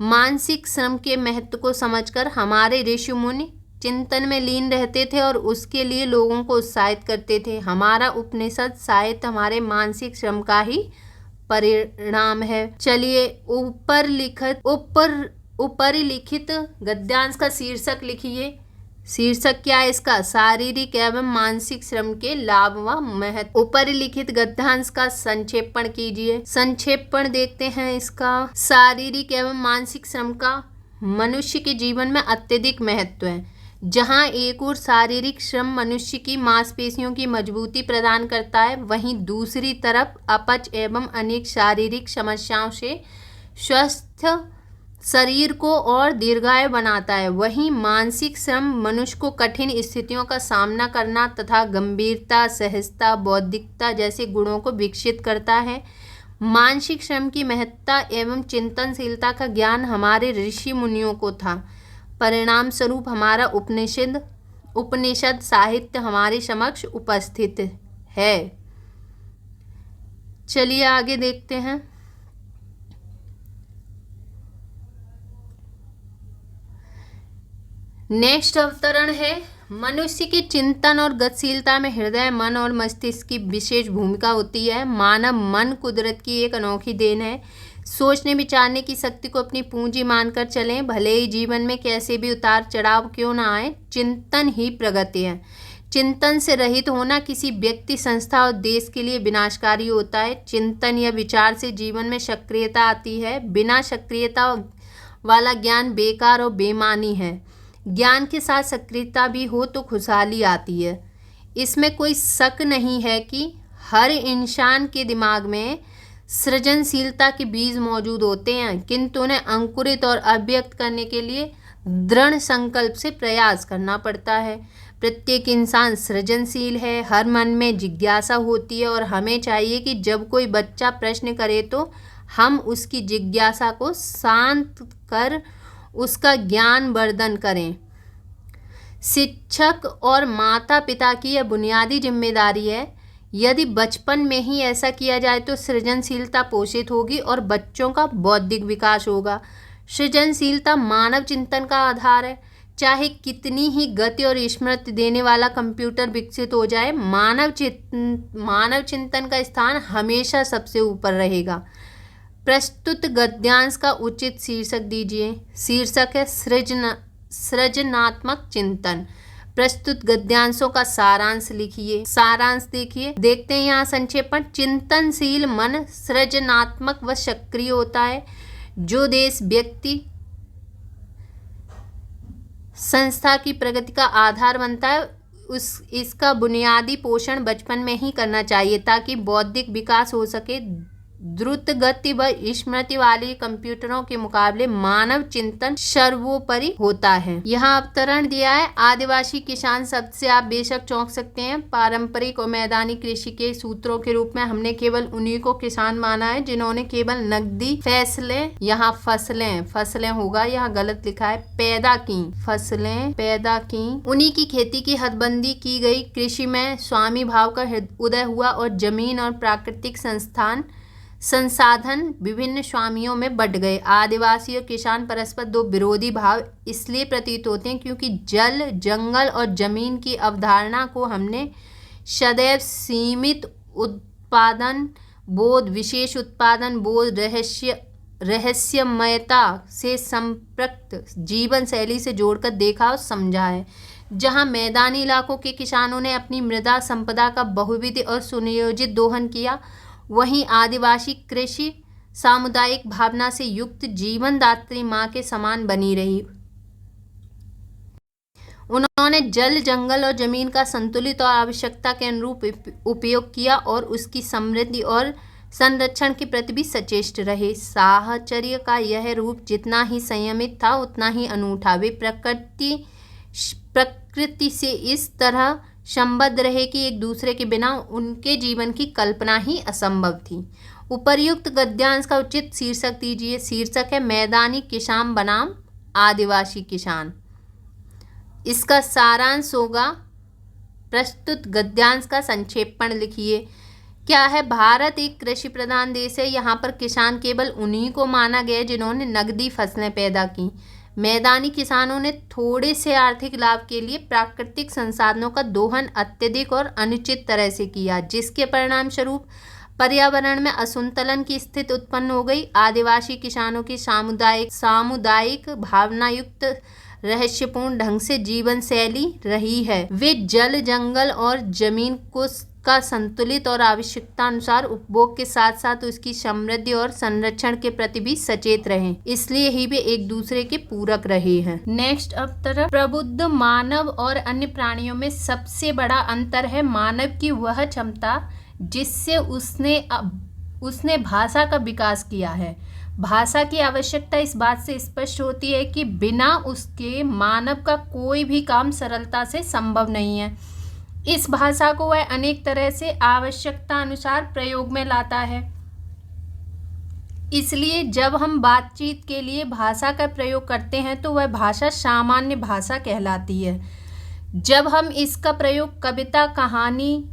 मानसिक श्रम के महत्व को समझकर हमारे ऋषि मुनि चिंतन में लीन रहते थे और उसके लिए लोगों को उत्साहित करते थे। हमारा उपनिषद साहित्य हमारे मानसिक श्रम का ही परिणाम है। चलिए ऊपर लिखित गद्यांश का शीर्षक लिखिए। शीर्षक क्या है इसका? शारीरिक एवं मानसिक श्रम के लाभ व महत्व। ऊपर लिखित गद्यांश का संक्षेपण कीजिए। संक्षेपण देखते हैं इसका। शारीरिक एवं मानसिक श्रम का मनुष्य के जीवन में अत्यधिक महत्व है। जहाँ एक ओर शारीरिक श्रम मनुष्य की मांसपेशियों की मजबूती प्रदान करता है, वहीं दूसरी तरफ अपच एवं अनेक शारीरिक समस्याओं से स्वस्थ शरीर को और दीर्घायु बनाता है। वहीं मानसिक श्रम मनुष्य को कठिन स्थितियों का सामना करना तथा गंभीरता, सहजता, बौद्धिकता जैसे गुणों को विकसित करता है। मानसिक श्रम की महत्ता एवं चिंतनशीलता का ज्ञान हमारे ऋषि मुनियों को था। परिणाम स्वरूप हमारा उपनिषद साहित्य हमारे समक्ष उपस्थित है। चलिए आगे देखते हैं। नेक्स्ट अवतरण है मनुष्य की चिंतन और गतिशीलता में हृदय, मन और मस्तिष्क की विशेष भूमिका होती है। मानव मन कुदरत की एक अनोखी देन है। सोचने विचारने की शक्ति को अपनी पूंजी मानकर चलें। भले ही जीवन में कैसे भी उतार चढ़ाव क्यों ना आए, चिंतन ही प्रगति है। चिंतन से रहित होना किसी व्यक्ति, संस्था और देश के लिए विनाशकारी होता है। चिंतन या विचार से जीवन में सक्रियता आती है। बिना सक्रियता वाला ज्ञान बेकार और बेमानी है। ज्ञान के साथ सक्रियता भी हो तो खुशहाली आती है। इसमें कोई शक नहीं है कि हर इंसान के दिमाग में सृजनशीलता के बीज मौजूद होते हैं, किंतु उन्हें अंकुरित और अभिव्यक्त करने के लिए दृढ़ संकल्प से प्रयास करना पड़ता है। प्रत्येक इंसान सृजनशील है। हर मन में जिज्ञासा होती है और हमें चाहिए कि जब कोई बच्चा प्रश्न करे तो हम उसकी जिज्ञासा को शांत कर उसका ज्ञान वर्धन करें। शिक्षक और माता पिता की यह बुनियादी जिम्मेदारी है। यदि बचपन में ही ऐसा किया जाए तो सृजनशीलता पोषित होगी और बच्चों का बौद्धिक विकास होगा। सृजनशीलता मानव चिंतन का आधार है। चाहे कितनी ही गति और स्मृति देने वाला कंप्यूटर विकसित हो जाए, मानव चिंतन का स्थान हमेशा सबसे ऊपर रहेगा। प्रस्तुत गद्यांश का उचित शीर्षक दीजिए। शीर्षक है सृजनात्मक चिंतन। प्रस्तुत गद्यांशों का सारांश लिखिए। सारांश देखिए, देखते हैं यहाँ संक्षेपण। चिंतनशील मन सृजनात्मक व सक्रिय होता है। जो देश, व्यक्ति, संस्था की प्रगति का आधार बनता है, इसका बुनियादी पोषण बचपन में ही करना चाहिए ताकि बौद्धिक विकास हो सके। द्रुत गति व स्मृति वाले कंप्यूटरों के मुकाबले मानव चिंतन सर्वोपरि होता है। यहाँ अवतरण दिया है। आदिवासी किसान शब्द से आप बेशक चौंक सकते हैं। पारंपरिक और मैदानी कृषि के सूत्रों के रूप में हमने केवल उन्हीं को किसान माना है जिन्होंने केवल नकदी फसलें, यहाँ फसलें होगा, यहाँ गलत लिखा है, पैदा की, फसलें पैदा की, उन्हीं की खेती की हदबंदी की गई। कृषि में स्वामी भाव का उदय हुआ और जमीन और प्राकृतिक संसाधन विभिन्न स्वामियों में बंट गए। आदिवासी और किसान परस्पर दो विरोधी भाव इसलिए प्रतीत होते हैं क्योंकि जल, जंगल और जमीन की अवधारणा को हमने सदैव सीमित उत्पादन बोध, विशेष उत्पादन बोध, रहस्यमयता से संपृक्त जीवन शैली से जोड़कर देखा और समझा है। जहां मैदानी इलाकों के किसानों ने अपनी मृदा संपदा का बहुविध और सुनियोजित दोहन किया, वहीं आदिवासी कृषि सामुदायिक भावना से युक्त जीवनदात्री माँ के समान बनी रही। उन्होंने जल, जंगल और जमीन का संतुलित और आवश्यकता के अनुरूप उपयोग किया और उसकी समृद्धि और संरक्षण के प्रति भी सचेष्ट रहे। साहचर्य का यह रूप जितना ही संयमित था उतना ही अनूठा। वे प्रकृति से इस तरह संबद्ध रहे कि एक दूसरे के बिना उनके जीवन की कल्पना ही असंभव थी। उपर्युक्त गद्यांश का उचित शीर्षक दीजिए। शीर्षक है मैदानी किसान बनाम आदिवासी किसान। इसका सारांश होगा प्रस्तुत गद्यांश का संक्षेपण लिखिए। क्या है? भारत एक कृषि प्रधान देश है। यहाँ पर किसान केवल उन्हीं को माना गया जिन्होंने नकदी फसलें पैदा की। मैदानी किसानों ने थोड़े से आर्थिक लाभ के लिए प्राकृतिक संसाधनों का दोहन अत्यधिक और अनुचित तरह से किया, जिसके परिणाम स्वरूप पर्यावरण में असंतुलन की स्थिति उत्पन्न हो गई। आदिवासी किसानों की सामुदायिक भावनायुक्त रहस्यपूर्ण ढंग से जीवन शैली रही है। वे जल, जंगल और जमीन को का संतुलित और आवश्यकता अनुसार उपभोग के साथ साथ उसकी समृद्धि और संरक्षण के प्रति भी सचेत रहे, इसलिए ही वे एक दूसरे के पूरक रहे हैं। नेक्स्ट अब तरफ प्रबुद्ध मानव और अन्य प्राणियों में सबसे बड़ा अंतर है मानव की वह क्षमता जिससे उसने भाषा का विकास किया है। भाषा की आवश्यकता इस बात से स्पष्ट होती है कि बिना उसके मानव का कोई भी काम सरलता से संभव नहीं है। इस भाषा को वह अनेक तरह से आवश्यकता अनुसार प्रयोग में लाता है। इसलिए जब हम बातचीत के लिए भाषा का प्रयोग करते हैं तो वह भाषा सामान्य भाषा कहलाती है। जब हम इसका प्रयोग कविता, कहानी,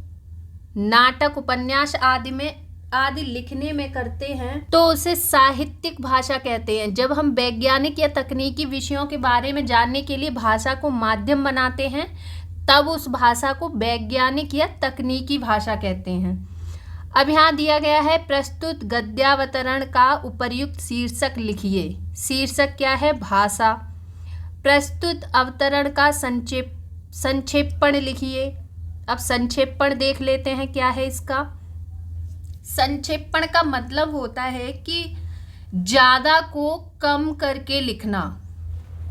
नाटक, उपन्यास आदि लिखने में करते हैं तो उसे साहित्यिक भाषा कहते हैं। जब हम वैज्ञानिक या तकनीकी विषयों के बारे में जानने के लिए भाषा को माध्यम बनाते हैं तब उस भाषा को वैज्ञानिक या तकनीकी भाषा कहते हैं। अब यहाँ दिया गया है प्रस्तुत गद्यावतरण का उपर्युक्त शीर्षक लिखिए। शीर्षक क्या है? भाषा। प्रस्तुत अवतरण का संक्षेपण लिखिए। अब संक्षेपण देख लेते हैं क्या है इसका। संक्षेपण का मतलब होता है कि ज़्यादा को कम करके लिखना।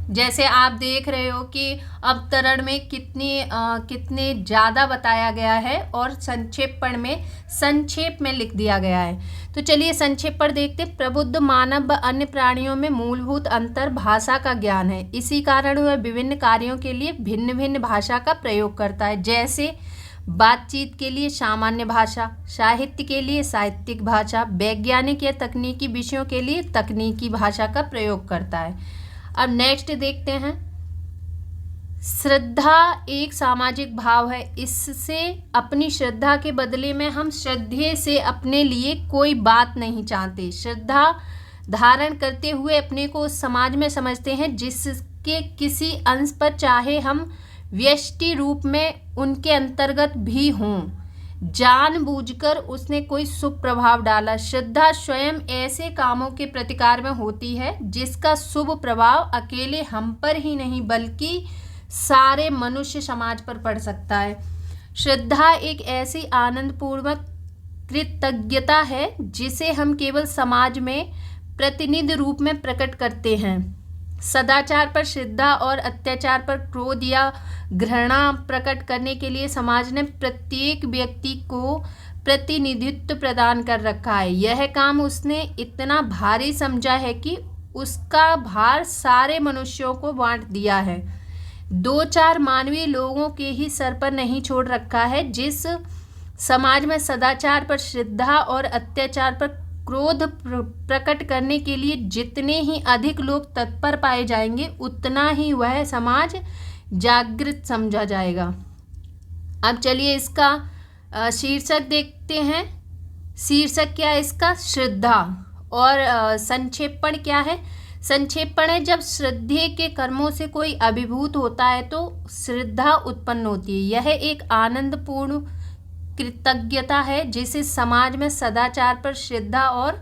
जैसे आप देख रहे हो कि अवतरण में कितने ज़्यादा बताया गया है और संक्षेपण में संक्षेप में लिख दिया गया है। तो चलिए संक्षेप पर देखते। प्रबुद्ध मानव व अन्य प्राणियों में मूलभूत अंतर भाषा का ज्ञान है। इसी कारण वह विभिन्न कार्यों के लिए भिन्न भिन्न भाषा का प्रयोग करता है। जैसे बातचीत के लिए सामान्य भाषा, साहित्य के लिए साहित्यिक भाषा, वैज्ञानिक या तकनीकी विषयों के लिए तकनीकी भाषा का प्रयोग करता है। अब नेक्स्ट देखते हैं। श्रद्धा एक सामाजिक भाव है। इससे अपनी श्रद्धा के बदले में हम श्रद्धेय से अपने लिए कोई बात नहीं चाहते। श्रद्धा धारण करते हुए अपने को उस समाज में समझते हैं जिसके किसी अंश पर चाहे हम व्यष्टि रूप में उनके अंतर्गत भी हों, जानबूझकर उसने कोई शुभ प्रभाव डाला। श्रद्धा स्वयं ऐसे कामों के प्रतिकार में होती है जिसका शुभ प्रभाव अकेले हम पर ही नहीं बल्कि सारे मनुष्य समाज पर पड़ सकता है। श्रद्धा एक ऐसी आनंदपूर्वक कृतज्ञता है जिसे हम केवल समाज में प्रतिनिधि रूप में प्रकट करते हैं। सदाचार पर श्रद्धा और अत्याचार पर क्रोध या घृणा प्रकट करने के लिए समाज ने प्रत्येक व्यक्ति को प्रतिनिधित्व प्रदान कर रखा है। यह काम उसने इतना भारी समझा है कि उसका भार सारे मनुष्यों को बांट दिया है। दो चार मानवीय लोगों के ही सर पर नहीं छोड़ रखा है। जिस समाज में सदाचार पर श्रद्धा और अत्याचार पर क्रोध प्रकट करने के लिए जितने ही अधिक लोग तत्पर पाए जाएंगे उतना ही वह समाज जागृत समझा जाएगा। अब चलिए इसका शीर्षक देखते हैं। शीर्षक क्या है इसका? श्रद्धा। और संक्षेपण क्या है? संक्षेपण है जब श्रद्धेय के कर्मों से कोई अभिभूत होता है तो श्रद्धा उत्पन्न होती है। यह एक आनंदपूर्ण कृतज्ञता है जिसे समाज में सदाचार पर श्रद्धा और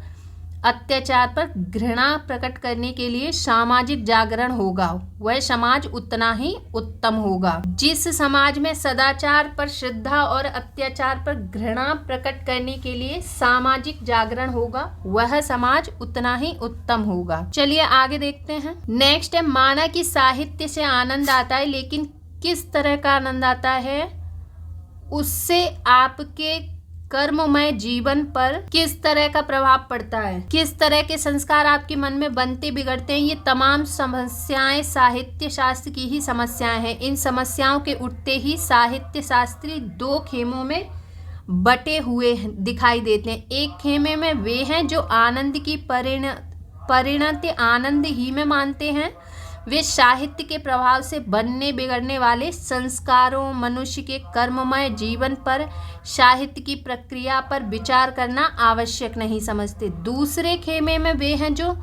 अत्याचार पर घृणा प्रकट करने के लिए सामाजिक जागरण होगा, वह समाज उतना ही उत्तम होगा। जिस समाज में सदाचार पर श्रद्धा और अत्याचार पर घृणा प्रकट करने के लिए सामाजिक जागरण होगा, वह समाज उतना ही उत्तम होगा। चलिए आगे देखते हैं। नेक्स्ट है, माना कि साहित्य से आनंद आता है, लेकिन किस तरह का आनंद आता है? उससे आपके कर्ममय जीवन पर किस तरह का प्रभाव पड़ता है, किस तरह के संस्कार आपके मन में बनते बिगड़ते हैं, ये तमाम समस्याएं साहित्य शास्त्र की ही समस्याएं हैं। इन समस्याओं के उठते ही साहित्य शास्त्री दो खेमों में बटे हुए दिखाई देते हैं। एक खेमे में वे हैं जो आनंद की परिणति आनंद ही में मानते हैं। वे साहित्य के प्रभाव से बनने बिगड़ने वाले संस्कारों, मनुष्य के कर्ममय जीवन पर, साहित्य की प्रक्रिया पर विचार करना आवश्यक नहीं समझते। दूसरे खेमे में वे हैं जो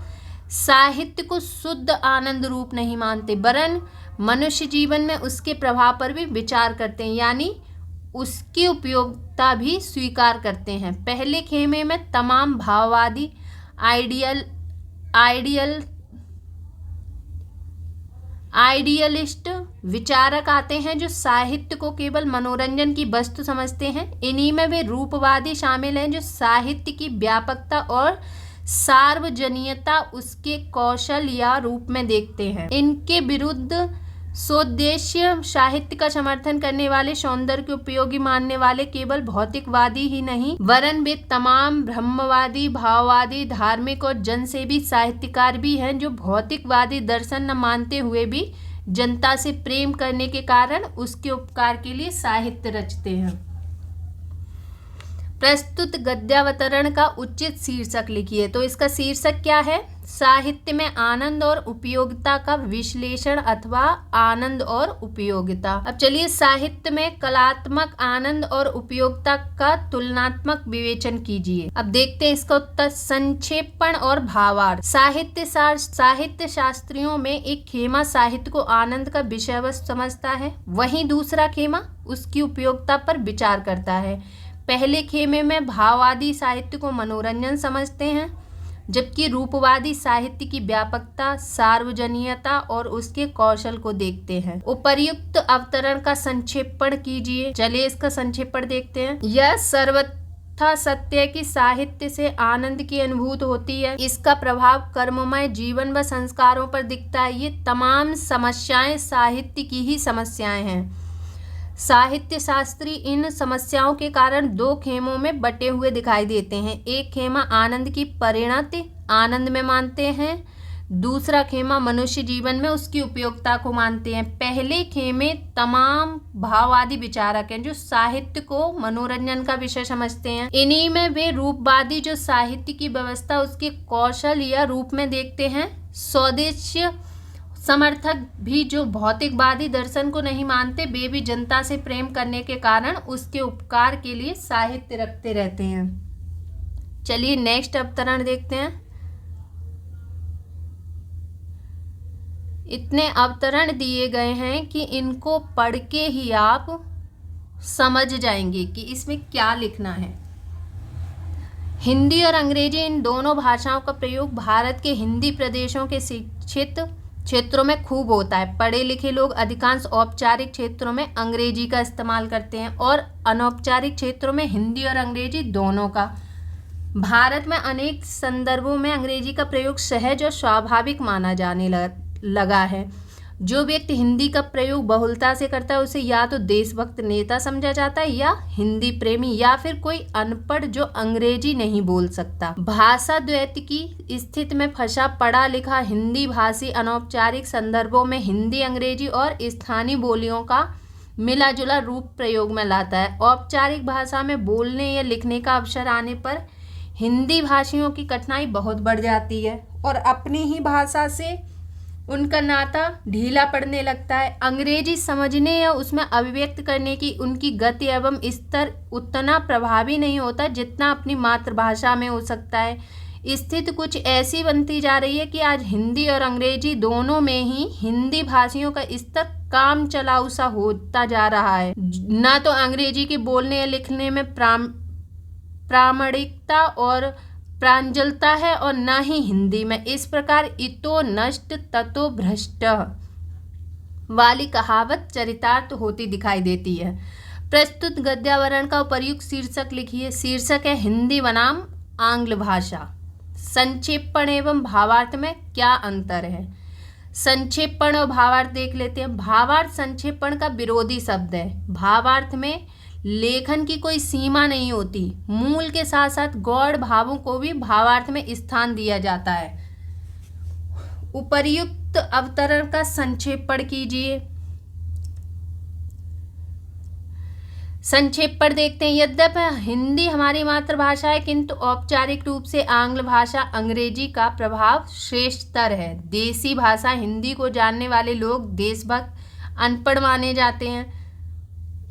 साहित्य को शुद्ध आनंद रूप नहीं मानते, वरन मनुष्य जीवन में उसके प्रभाव पर भी विचार करते हैं, यानी उसकी उपयोगिता भी स्वीकार करते हैं। पहले खेमे में तमाम भाववादी आइडियलिस्ट विचारक आते हैं जो साहित्य को केवल मनोरंजन की वस्तु समझते हैं। इन्हीं में वे रूपवादी शामिल हैं जो साहित्य की व्यापकता और सार्वजनीयता उसके कौशल या रूप में देखते हैं। इनके विरुद्ध स्वोद्देश्य साहित्य का समर्थन करने वाले, सौंदर्य के उपयोगी मानने वाले केवल भौतिकवादी ही नहीं, वरन वे तमाम ब्रह्मवादी, भाववादी, धार्मिक और जनसेवी साहित्यकार भी हैं जो भौतिकवादी दर्शन न मानते हुए भी जनता से प्रेम करने के कारण उसके उपकार के लिए साहित्य रचते हैं। प्रस्तुत गद्यावतरण का उचित शीर्षक लिखिए। तो इसका शीर्षक क्या है? साहित्य में आनंद और उपयोगिता का विश्लेषण अथवा आनंद और उपयोगिता। अब चलिए साहित्य में कलात्मक आनंद और उपयोगिता का तुलनात्मक विवेचन कीजिए। अब देखते हैं इसका उत्तर। संक्षेपण और भावार्थ। साहित्य शास्त्रियों में एक खेमा साहित्य को आनंद का विषय वस्तु समझता है, वहीं दूसरा खेमा उसकी उपयोगिता पर विचार करता है। पहले खेमे में भाववादी साहित्य को मनोरंजन समझते हैं, जबकि रूपवादी साहित्य की व्यापकता, सार्वजनीयता और उसके कौशल को देखते हैं। उपर्युक्त अवतरण का संक्षेपण कीजिए। चलिए इसका संक्षेपण देखते हैं। यह सर्वथा सत्य है कि साहित्य से आनंद की अनुभूति होती है। इसका प्रभाव कर्ममय जीवन व संस्कारों पर दिखता है। ये तमाम समस्याएं साहित्य की ही समस्याएं हैं। साहित्य शास्त्री इन समस्याओं के कारण दो खेमों में बटे हुए दिखाई देते हैं। एक खेमा आनंद की परिणति आनंद में मानते हैं, दूसरा खेमा मनुष्य जीवन में उसकी उपयोगिता को मानते हैं। पहले खेमे तमाम भाववादी विचारक हैं जो साहित्य को मनोरंजन का विषय समझते हैं। इन्हीं में वे रूपवादी जो साहित्य की व्यवस्था उसके कौशल या रूप में देखते हैं। स्वदेश्य समर्थक भी जो भौतिकवादी दर्शन को नहीं मानते, वे भी जनता से प्रेम करने के कारण उसके उपकार के लिए साहित्य रखते रहते हैं। चलिए नेक्स्ट अवतरण देखते हैं। इतने अवतरण दिए गए हैं कि इनको पढ़ के ही आप समझ जाएंगे कि इसमें क्या लिखना है। हिंदी और अंग्रेजी इन दोनों भाषाओं का प्रयोग भारत के हिंदी प्रदेशों के शिक्षित क्षेत्रों में खूब होता है। पढ़े लिखे लोग अधिकांश औपचारिक क्षेत्रों में अंग्रेजी का इस्तेमाल करते हैं और अनौपचारिक क्षेत्रों में हिंदी और अंग्रेजी दोनों का। भारत में अनेक संदर्भों में अंग्रेजी का प्रयोग सहज और स्वाभाविक माना जाने लगा है। जो व्यक्ति हिंदी का प्रयोग बहुलता से करता है उसे या तो देशभक्त नेता समझा जाता है, या हिंदी प्रेमी, या फिर कोई अनपढ़ जो अंग्रेजी नहीं बोल सकता। भाषा द्वैत की स्थिति में फंसा पढ़ा लिखा हिंदी भाषी अनौपचारिक संदर्भों में हिंदी, अंग्रेजी और स्थानीय बोलियों का मिला जुला रूप प्रयोग में लाता है। औपचारिक भाषा में बोलने या लिखने का अवसर आने पर हिंदी भाषियों की कठिनाई बहुत बढ़ जाती है और अपनी ही भाषा से उनका नाता ढीला पड़ने लगता है। अंग्रेजी समझने या उसमें अभिव्यक्त करने की उनकी गति एवं स्तर उतना प्रभावी नहीं होता जितना अपनी मातृभाषा में हो सकता है। स्थिति कुछ ऐसी बनती जा रही है कि आज हिंदी और अंग्रेजी दोनों में ही हिंदी भाषियों का स्तर काम चलाऊ सा होता जा रहा है। ना तो अंग्रेजी के बोलने या लिखने में प्रामाणिकता और प्रांजलता है और न ही हिंदी में। इस प्रकार इतो नष्ट ततो भ्रष्ट वाली कहावत चरितार्थ होती दिखाई देती है। प्रस्तुत गद्यावरण का उपर्युक्त शीर्षक लिखिए। शीर्षक है हिंदी बनाम आंग्ल भाषा। संक्षेपण एवं भावार्थ में क्या अंतर है? संक्षेपण और भावार्थ देख लेते हैं। भावार्थ संक्षेपण का विरोधी शब्द है। भावार्थ में लेखन की कोई सीमा नहीं होती। मूल के साथ साथ गौड़ भावों को भी भावार्थ में स्थान दिया जाता है। उपर्युक्त अवतरण का संक्षेपण कीजिए। संक्षेपण देखते हैं। यद्यपि हिंदी हमारी मातृभाषा है किंतु औपचारिक रूप से आंग्ल भाषा अंग्रेजी का प्रभाव श्रेष्ठतर है। देसी भाषा हिंदी को जानने वाले लोग देशभक्त अनपढ़ माने जाते हैं।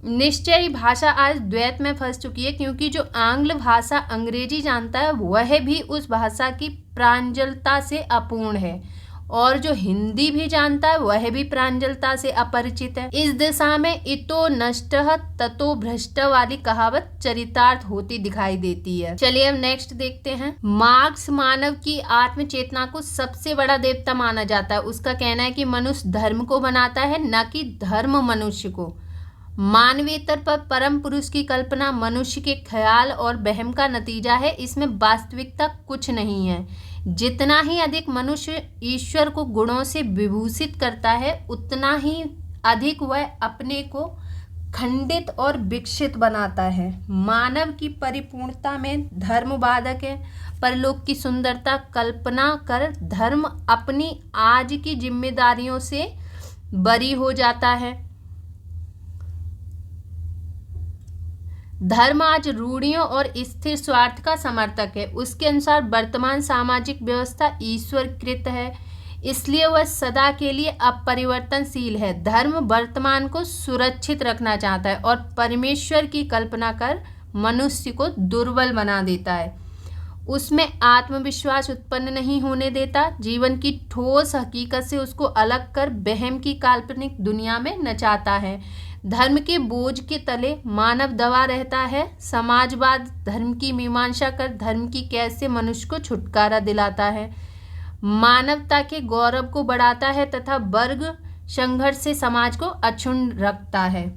निश्चय ही भाषा आज द्वैत में फंस चुकी है, क्योंकि जो आंग्ल भाषा अंग्रेजी जानता है वह भी उस भाषा की प्रांजलता से अपूर्ण है और जो हिंदी भी जानता है वह भी प्रांजलता से अपरिचित है। इस दिशा में इतो नष्टः ततो भ्रष्ट वाली कहावत चरितार्थ होती दिखाई देती है। चलिए अब नेक्स्ट देखते हैं। मार्क्स मानव की आत्म चेतना को सबसे बड़ा देवता माना जाता है। उसका कहना है कि मनुष्य धर्म को बनाता है, न कि धर्म मनुष्य को। मानवीयतर पर परम पुरुष की कल्पना मनुष्य के ख्याल और वहम का नतीजा है। इसमें वास्तविकता कुछ नहीं है। जितना ही अधिक मनुष्य ईश्वर को गुणों से विभूषित करता है उतना ही अधिक वह अपने को खंडित और विकसित बनाता है। मानव की परिपूर्णता में धर्म बाधक है। परलोक की सुंदरता कल्पना कर धर्म अपनी आज की जिम्मेदारियों से बरी हो जाता है। धर्म आज रूढ़ियों और स्थिर स्वार्थ का समर्थक है। उसके अनुसार वर्तमान सामाजिक व्यवस्था ईश्वरकृत है, इसलिए वह सदा के लिए अपरिवर्तनशील है। धर्म वर्तमान को सुरक्षित रखना चाहता है और परमेश्वर की कल्पना कर मनुष्य को दुर्बल बना देता है। उसमें आत्मविश्वास उत्पन्न नहीं होने देता। जीवन की ठोस हकीकत से उसको अलग कर वहम की काल्पनिक दुनिया में नचाता है। धर्म के बोझ के तले मानव दबा रहता है। समाजवाद धर्म की मीमांसा कर धर्म की कैद से मनुष्य को छुटकारा दिलाता है, मानवता के गौरव को बढ़ाता है तथा वर्ग संघर्ष से समाज को अक्षुण्ण रखता है।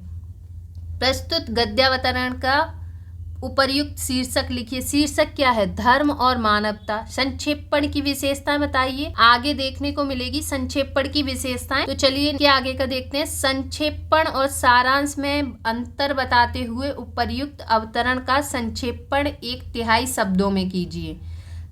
प्रस्तुत गद्यावतरण का उपर्युक्त शीर्षक लिखिए। शीर्षक क्या है? धर्म और मानवता। संक्षेपण की विशेषता बताइए। आगे देखने को मिलेगी संक्षेपण की विशेषताएं, तो चलिए इनके आगे का देखते हैं। संक्षेपण और सारांश में अंतर बताते हुए उपर्युक्त अवतरण का संक्षेपण 1/3 शब्दों में कीजिए।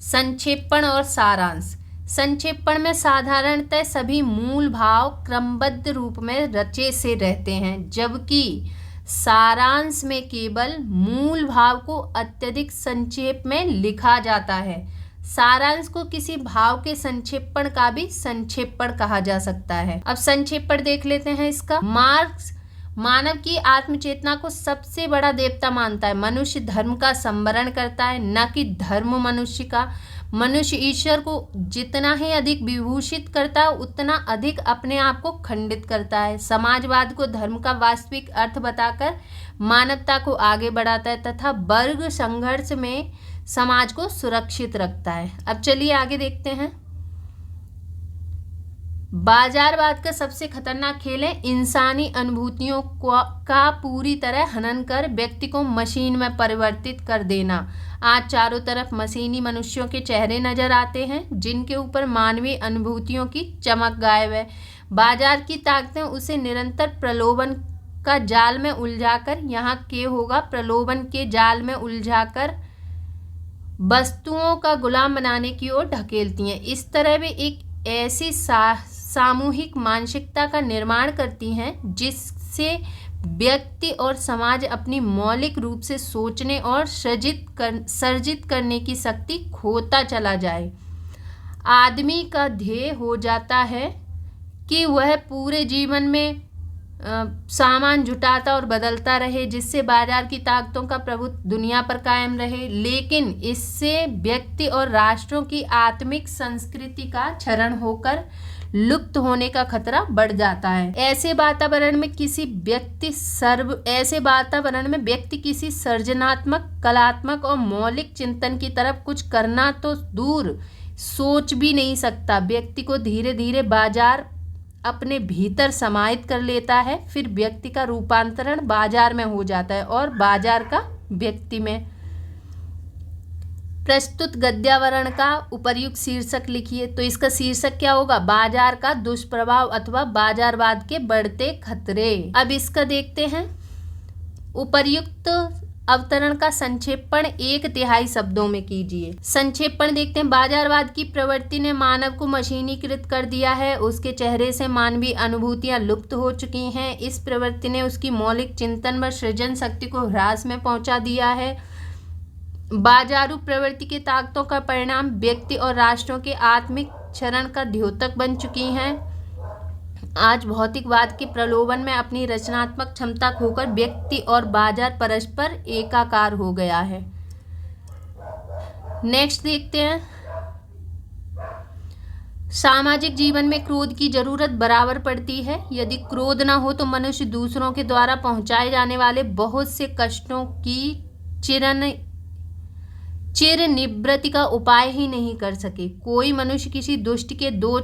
संक्षेपण और सारांश। संक्षेपण में साधारणतः सभी मूल भाव क्रमबद्ध रूप में रचे से रहते हैं, जबकि सारांश में केवल मूल भाव को अत्यधिक संक्षेप में लिखा जाता है। सारांश को किसी भाव के संक्षेपण का भी संक्षेपण कहा जा सकता है। अब संक्षेपण देख लेते हैं इसका। मार्क्स मानव की आत्मचेतना को सबसे बड़ा देवता मानता है। मनुष्य धर्म का संवरण करता है, न कि धर्म मनुष्य का। मनुष्य ईश्वर को जितना ही अधिक विभूषित करता है उतना अधिक अपने आप को खंडित करता है। समाजवाद को धर्म का वास्तविक अर्थ बताकर मानवता को आगे बढ़ाता है तथा वर्ग संघर्ष में समाज को सुरक्षित रखता है। अब चलिए आगे देखते हैं। बाजारवाद का सबसे खतरनाक खेल है इंसानी अनुभूतियों का पूरी तरह हनन कर व्यक्ति को मशीन में परिवर्तित कर देना। आज चारों तरफ मशीनी मनुष्यों के चेहरे नजर आते हैं जिनके ऊपर मानवीय अनुभूतियों की चमक गायब है। बाजार की ताकतें उसे निरंतर प्रलोभन का जाल में उलझाकर यहाँ के होगा प्रलोभन के जाल में उलझाकर वस्तुओं का गुलाम बनाने की ओर ढकेलती हैं। इस तरह वे एक ऐसी सामूहिक मानसिकता का निर्माण करती हैं जिससे व्यक्ति और समाज अपनी मौलिक रूप से सोचने और सर्जित करने की शक्ति खोता चला जाए। आदमी का ध्येय हो जाता है कि वह पूरे जीवन में सामान जुटाता और बदलता रहे, जिससे बाजार की ताकतों का प्रभुत्व दुनिया पर कायम रहे, लेकिन इससे व्यक्ति और राष्ट्रों की आत्मिक संस्कृति का क्षरण होकर लुप्त होने का खतरा बढ़ जाता है। ऐसे वातावरण में व्यक्ति किसी सर्जनात्मक, कलात्मक और मौलिक चिंतन की तरफ कुछ करना तो दूर सोच भी नहीं सकता। व्यक्ति को धीरे धीरे बाजार अपने भीतर समाहित कर लेता है, फिर व्यक्ति का रूपांतरण बाजार में हो जाता है और बाजार का व्यक्ति में। प्रस्तुत गद्यावरण का उपर्युक्त शीर्षक लिखिए। तो इसका शीर्षक क्या होगा? बाजार का दुष्प्रभाव अथवा बाजारवाद के बढ़ते खतरे। अब इसका देखते हैं। उपर्युक्त अवतरण का संक्षेपण 1/3 शब्दों में कीजिए। संक्षेपण देखते हैं। बाजारवाद की प्रवृत्ति ने मानव को मशीनीकृत कर दिया है। उसके चेहरे से मानवीय अनुभूतियां लुप्त हो चुकी हैं। इस प्रवृत्ति ने उसकी मौलिक चिंतन व सृजन शक्ति को ह्रास में पहुंचा दिया है। बाजारू प्रवृत्ति के ताकतों का परिणाम व्यक्ति और राष्ट्रों के आत्मिक क्षरण का द्योतक बन चुकी हैं। आज भौतिकवाद के प्रलोभन में अपनी रचनात्मक क्षमता खोकर व्यक्ति और बाजार परस्पर एकाकार हो गया है। नेक्स्ट देखते हैं। सामाजिक जीवन में क्रोध की जरूरत बराबर पड़ती है। यदि क्रोध न हो तो मनुष्य दूसरों के द्वारा पहुंचाए जाने वाले बहुत से कष्टों की चिर निवृत्ति का उपाय ही नहीं कर सके। कोई मनुष्य किसी दुष्ट के दो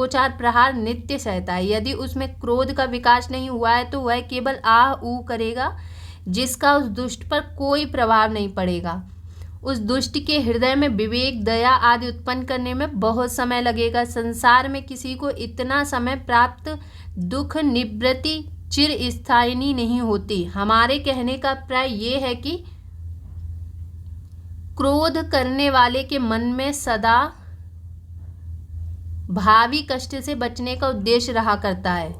चार प्रहार नित्य सहता है। यदि उसमें क्रोध का विकास नहीं हुआ है तो वह केवल आह ऊ करेगा, जिसका उस दुष्ट पर कोई प्रभाव नहीं पड़ेगा। उस दुष्ट के हृदय में विवेक, दया आदि उत्पन्न करने में बहुत समय लगेगा। संसार में किसी को इतना समय प्राप्त दुख निवृत्ति चिर स्थायिनी नहीं होती। हमारे कहने का अभिप्राय ये है कि क्रोध करने वाले के मन में सदा भावी कष्ट से बचने का उद्देश्य रहा करता है।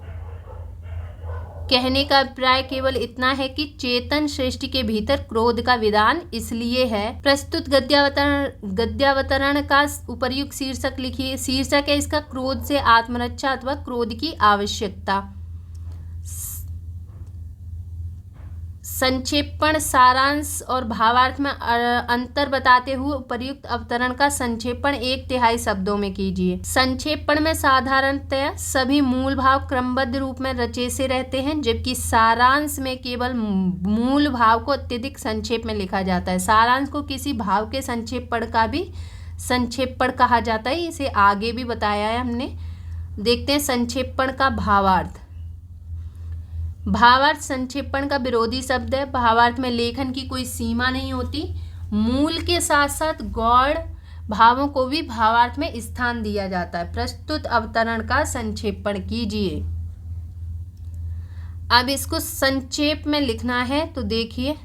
कहने का अभिप्राय केवल इतना है कि चेतन सृष्टि के भीतर क्रोध का विधान इसलिए है। प्रस्तुत गद्यावतरण का उपर्युक्त शीर्षक लिखिए। शीर्षक है इसका क्रोध से आत्मरक्षा अथवा क्रोध की आवश्यकता। संक्षेपण, सारांश और भावार्थ में अंतर बताते हुए उपर्युक्त अवतरण का संक्षेपण 1/3 शब्दों में कीजिए। संक्षेपण में साधारणतया सभी मूल भाव क्रमबद्ध रूप में रचे से रहते हैं, जबकि सारांश में केवल मूल भाव को अत्यधिक संक्षेप में लिखा जाता है। सारांश को किसी भाव के संक्षेपण का भी संक्षेपण कहा जाता है। इसे आगे भी बताया है हमने। देखते हैं संक्षेपण का भावार्थ। भावार्थ संक्षेपण का विरोधी शब्द है। भावार्थ में लेखन की कोई सीमा नहीं होती। मूल के साथ साथ गौण भावों को भी भावार्थ में स्थान दिया जाता है। प्रस्तुत अवतरण का संक्षेपण कीजिए। अब इसको संक्षेप में लिखना है तो देखिए।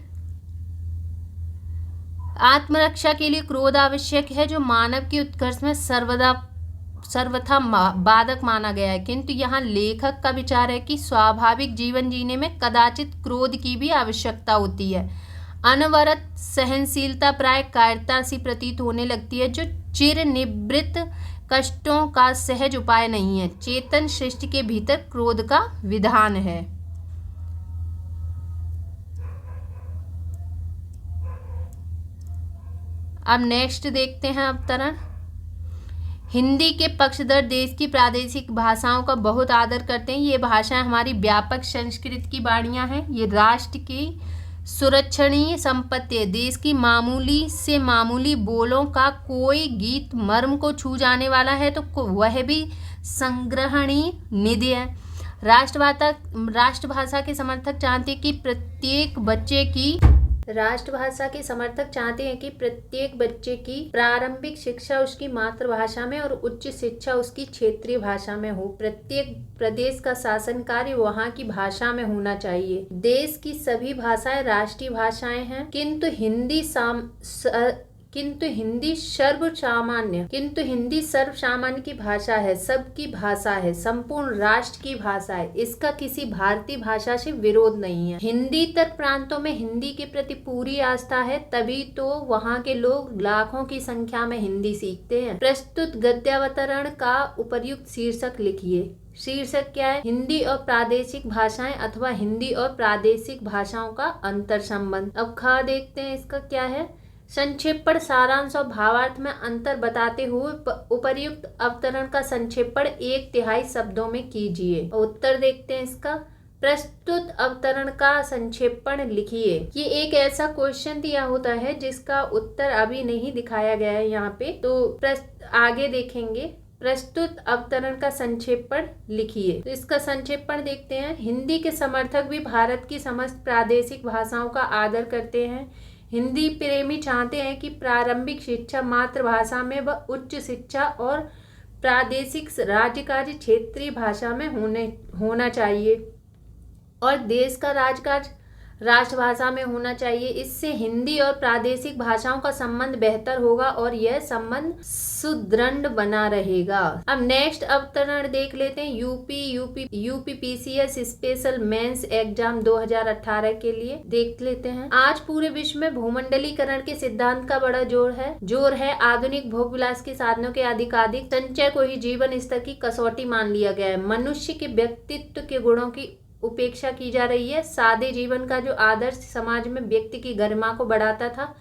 आत्मरक्षा के लिए क्रोध आवश्यक है, जो मानव के उत्कर्ष में सर्वथा बाधक माना गया है। किंतु यहाँ लेखक का विचार है कि स्वाभाविक जीवन जीने में कदाचित क्रोध की भी आवश्यकता होती है। अनवरत सहनशीलता प्राय कायरता सी प्रतीत होने लगती है, जो चिर निवृत्त कष्टों का सहज उपाय नहीं है। चेतन सृष्टि के भीतर क्रोध का विधान है। अब नेक्स्ट देखते हैं अवतरण। हिंदी के पक्षधर देश की प्रादेशिक भाषाओं का बहुत आदर करते हैं। ये भाषाएं हमारी व्यापक संस्कृति की वाणियां हैं। ये राष्ट्र की सुरक्षणीय संपत्ति है। देश की मामूली से मामूली बोलों का कोई गीत मर्म को छू जाने वाला है तो वह भी संग्रहणीय निधि है। राष्ट्रभाषा के समर्थक चाहते हैं कि प्रत्येक बच्चे की प्रारंभिक शिक्षा उसकी मातृभाषा में और उच्च शिक्षा उसकी क्षेत्रीय भाषा में हो। प्रत्येक प्रदेश का शासन कार्य वहाँ की भाषा में होना चाहिए। देश की सभी भाषाएं राष्ट्रीय भाषाएं हैं, किंतु हिंदी सर्वसामान्य की भाषा है, सबकी भाषा है, संपूर्ण राष्ट्र की भाषा है। इसका किसी भारतीय भाषा से विरोध नहीं है। हिंदी तर प्रांतों में हिंदी के प्रति पूरी आस्था है, तभी तो वहाँ के लोग लाखों की संख्या में हिंदी सीखते हैं। प्रस्तुत गद्यावतरण का उपर्युक्त शीर्षक लिखिए। शीर्षक क्या है? हिंदी और प्रादेशिक भाषाएं अथवा हिंदी और प्रादेशिक भाषाओं का अंतर संबंध। अब खा देखते हैं इसका क्या है। संक्षेपण, सारांश और भावार्थ में अंतर बताते हुए उपर्युक्त अवतरण का संक्षेपण 1/3 शब्दों में कीजिए। उत्तर देखते हैं इसका। प्रस्तुत अवतरण का संक्षेपण लिखिए। ये एक ऐसा क्वेश्चन दिया होता है जिसका उत्तर अभी नहीं दिखाया गया है यहाँ पे, तो आगे देखेंगे। प्रस्तुत अवतरण का संक्षेपण लिखिए। तो इसका संक्षेपण देखते हैं। हिंदी के समर्थक भी भारत की समस्त प्रादेशिक भाषाओं का आदर करते हैं। हिंदी प्रेमी चाहते हैं कि प्रारंभिक शिक्षा मातृभाषा में व उच्च शिक्षा और प्रादेशिक राज्यकार्य क्षेत्रीय भाषा में होना चाहिए और देश का राजकाज राष्ट्रभाषा में होना चाहिए। इससे हिंदी और प्रादेशिक भाषाओं का संबंध बेहतर होगा और यह संबंध सुदृढ़ बना रहेगा। अब नेक्स्ट अवतरण देख लेते हैं। यूपीपीसीएस स्पेशल मेंस एग्जाम 2018 के लिए देख लेते हैं। आज पूरे विश्व में भूमंडलीकरण के सिद्धांत का बड़ा जोर है। आधुनिक भोग विलास के साधनों के अधिकाधिक संचय को ही जीवन स्तर की कसौटी मान लिया गया है। मनुष्य के व्यक्तित्व के गुणों की उपेक्षा की जा रही है। सादे जीवन का जो आदर्श समाज में व्यक्ति की गरिमा को बढ़ाता था,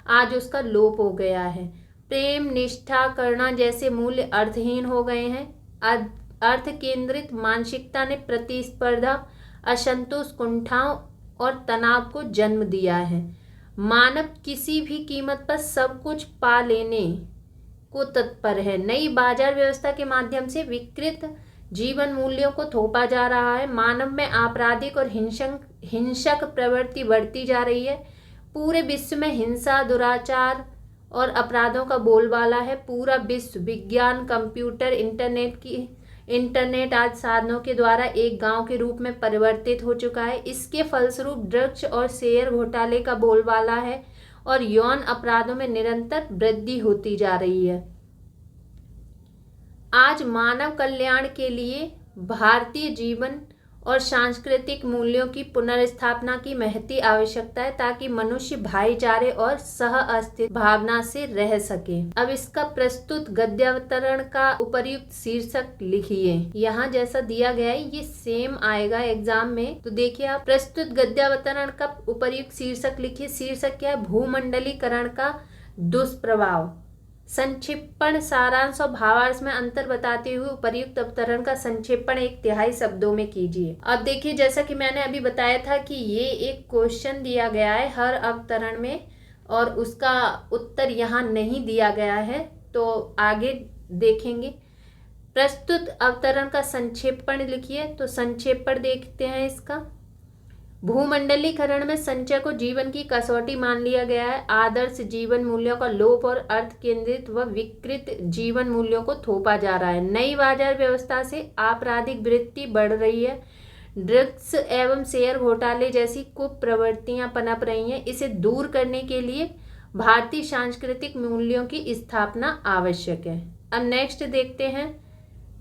आज उसका लोप हो गया है। प्रेम, निष्ठा, करुणा जैसे मूल्य अर्थहीन हो गए हैं। अर्थ केंद्रित मानसिकता ने प्रतिस्पर्धा, असंतोष, कुंठाओं और तनाव को जन्म दिया है। मानव किसी भी कीमत पर सब कुछ पा लेने को तत्पर है। नई बाजार व्यवस्था के माध्यम से विकृत जीवन मूल्यों को थोपा जा रहा है। मानव में आपराधिक और हिंसक प्रवृत्ति बढ़ती जा रही है। पूरे विश्व में हिंसा, दुराचार और अपराधों का बोलबाला है। पूरा विश्व विज्ञान, कंप्यूटर, इंटरनेट आदि साधनों के द्वारा एक गांव के रूप में परिवर्तित हो चुका है। इसके फलस्वरूप ड्रग्स और शेयर घोटाले का बोलबाला है और यौन अपराधों में निरंतर वृद्धि होती जा रही है। आज मानव कल्याण के लिए भारतीय जीवन और सांस्कृतिक मूल्यों की पुनर्स्थापना की महती आवश्यकता है, ताकि मनुष्य भाईचारे और सह अस्तित्व भावना से रह सके। अब इसका प्रस्तुत गद्यावतरण का उपर्युक्त शीर्षक लिखिए। यहाँ जैसा दिया गया है ये सेम आएगा एग्जाम में, तो देखिए आप। प्रस्तुत गद्यावतरण का उपर्युक्त शीर्षक लिखिए। शीर्षक क्या है? भूमंडलीकरण का दुष्प्रभाव। संक्षेपण, सारांश और भावार्थ में अंतर बताते हुए उपर्युक्त अवतरण का संक्षेपण 1/3 शब्दों में कीजिए। अब देखिए, जैसा कि मैंने अभी बताया था कि ये एक क्वेश्चन दिया गया है हर अवतरण में और उसका उत्तर यहाँ नहीं दिया गया है, तो आगे देखेंगे। प्रस्तुत अवतरण का संक्षेपण लिखिए। तो संक्षेपण देखते हैं इसका। भूमंडलीकरण में संचय को जीवन की कसौटी मान लिया गया है। आदर्श जीवन मूल्यों का लोप और अर्थ केंद्रित व विकृत जीवन मूल्यों को थोपा जा रहा है। नई बाजार व्यवस्था से आपराधिक वृत्ति बढ़ रही है। ड्रग्स एवं शेयर घोटाले जैसी कुप्रवृत्तियां पनप रही हैं। इसे दूर करने के लिए भारतीय सांस्कृतिक मूल्यों की स्थापना आवश्यक है। अब नेक्स्ट देखते हैं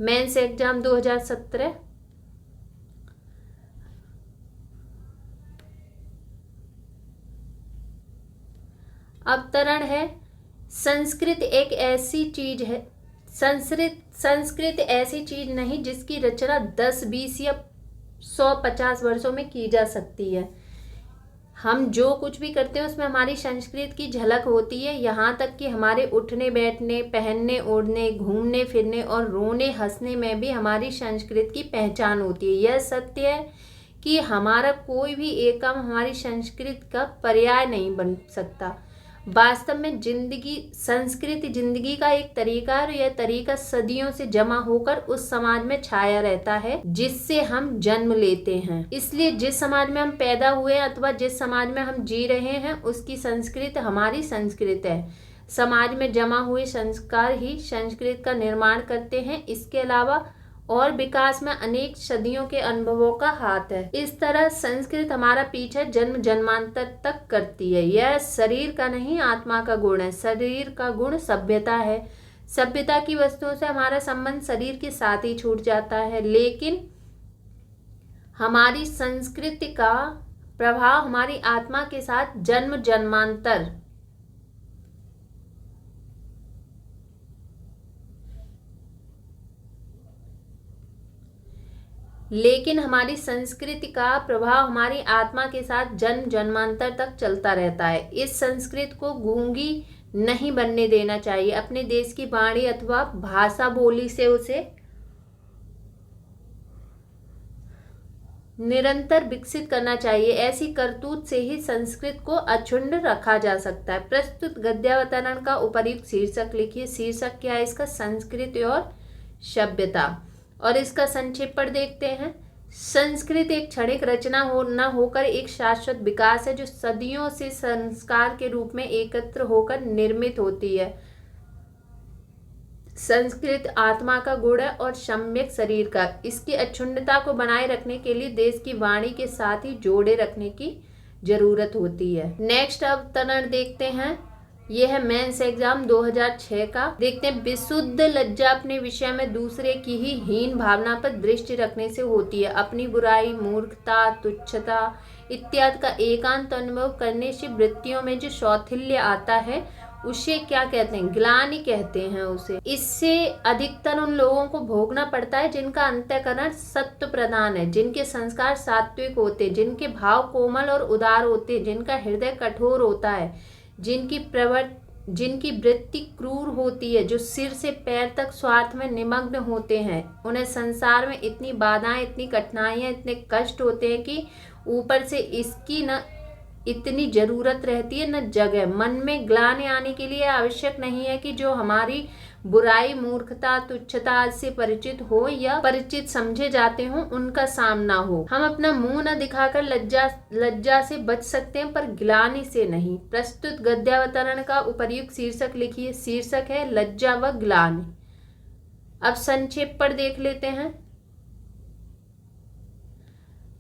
मेंस एग्जाम 2017। अवतरण है, संस्कृत एक ऐसी चीज है, संस्कृत ऐसी चीज नहीं जिसकी रचना 10, 20 या 150 वर्षों में की जा सकती है। हम जो कुछ भी करते हैं उसमें हमारी संस्कृत की झलक होती है। यहाँ तक कि हमारे उठने बैठने, पहनने ओढ़ने, घूमने फिरने और रोने हंसने में भी हमारी संस्कृत की पहचान होती है। यह सत्य है कि हमारा कोई भी एकम हमारी संस्कृत का पर्याय नहीं बन सकता। वास्तव में संस्कृत जिंदगी का एक तरीका है और यह तरीका सदियों से जमा होकर उस समाज में छाया रहता है जिससे हम जन्म लेते हैं। इसलिए जिस समाज में हम पैदा हुए हैं अथवा जिस समाज में हम जी रहे हैं उसकी संस्कृत हमारी संस्कृत है। समाज में जमा हुए संस्कार ही संस्कृत का निर्माण करते हैं। इसके अलावा और विकास में अनेक सदियों के अनुभवों का हाथ है। इस तरह संस्कृत हमारा पीछा जन्म जन्मांतर तक करती है। यह शरीर का नहीं, आत्मा का गुण है। शरीर का गुण सभ्यता है। सभ्यता की वस्तुओं से हमारा संबंध शरीर के साथ ही छूट जाता है, लेकिन हमारी संस्कृति का प्रभाव हमारी आत्मा के साथ जन्म जन्मांतर लेकिन हमारी संस्कृति का प्रभाव हमारी आत्मा के साथ जन्म जन्मांतर तक चलता रहता है। इस संस्कृति को गूंगी नहीं बनने देना चाहिए। अपने देश की वाणी अथवा भाषा बोली से उसे निरंतर विकसित करना चाहिए। ऐसी करतूत से ही संस्कृत को अक्षुण्ण रखा जा सकता है। प्रस्तुत गद्यावतरण का उपर्युक्त शीर्षक लिखिए। शीर्षक क्या है इसका? संस्कृति और सभ्यता। और इसका संक्षेपण देखते हैं। संस्कृत एक क्षणिक रचना न होकर एक शाश्वत विकास है, जो सदियों से संस्कार के रूप में एकत्र होकर निर्मित होती है। संस्कृत आत्मा का गुण है और सम्यक शरीर का। इसकी अक्षुण्णता को बनाए रखने के लिए देश की वाणी के साथ ही जोड़े रखने की जरूरत होती है। नेक्स्ट अवतरण देखते हैं। यह है मेंस एग्जाम 2006 का। देखते हैं। विशुद्ध लज्जा अपने विषय में दूसरे की ही हीन भावना पर दृष्टि रखने से होती है। अपनी बुराई, मूर्खता, तुच्छता इत्यादि का एकांत अनुभव करने से वृत्तियों में जो शौथिल्य आता है उसे क्या कहते हैं? ग्लानि कहते हैं उसे। इससे अधिकतर उन लोगों को भोगना पड़ता है जिनका अंतःकरण सत्व प्रधान है, जिनके संस्कार सात्विक होते हैं, जिनके भाव कोमल और उदार होते हैं, जिनका हृदय कठोर होता है, जिनकी वृत्ति क्रूर होती है, जो सिर से पैर तक स्वार्थ में निमग्न होते हैं। उन्हें संसार में इतनी बाधाएं, इतनी कठिनाइयां, इतने कष्ट होते हैं कि ऊपर से इसकी न इतनी जरूरत रहती है न जगह। मन में ग्लानि आने के लिए आवश्यक नहीं है कि जो हमारी बुराई, मूर्खता, तुच्छता से परिचित हो या परिचित समझे जाते हो उनका सामना हो। हम अपना मुंह न दिखाकर लज्जा से बच सकते हैं, पर ग्लानि से नहीं। प्रस्तुत गद्यावतरण का उपर्युक्त शीर्षक लिखिए। शीर्षक है लज्जा व ग्लानि। अब संक्षेप पर देख लेते हैं।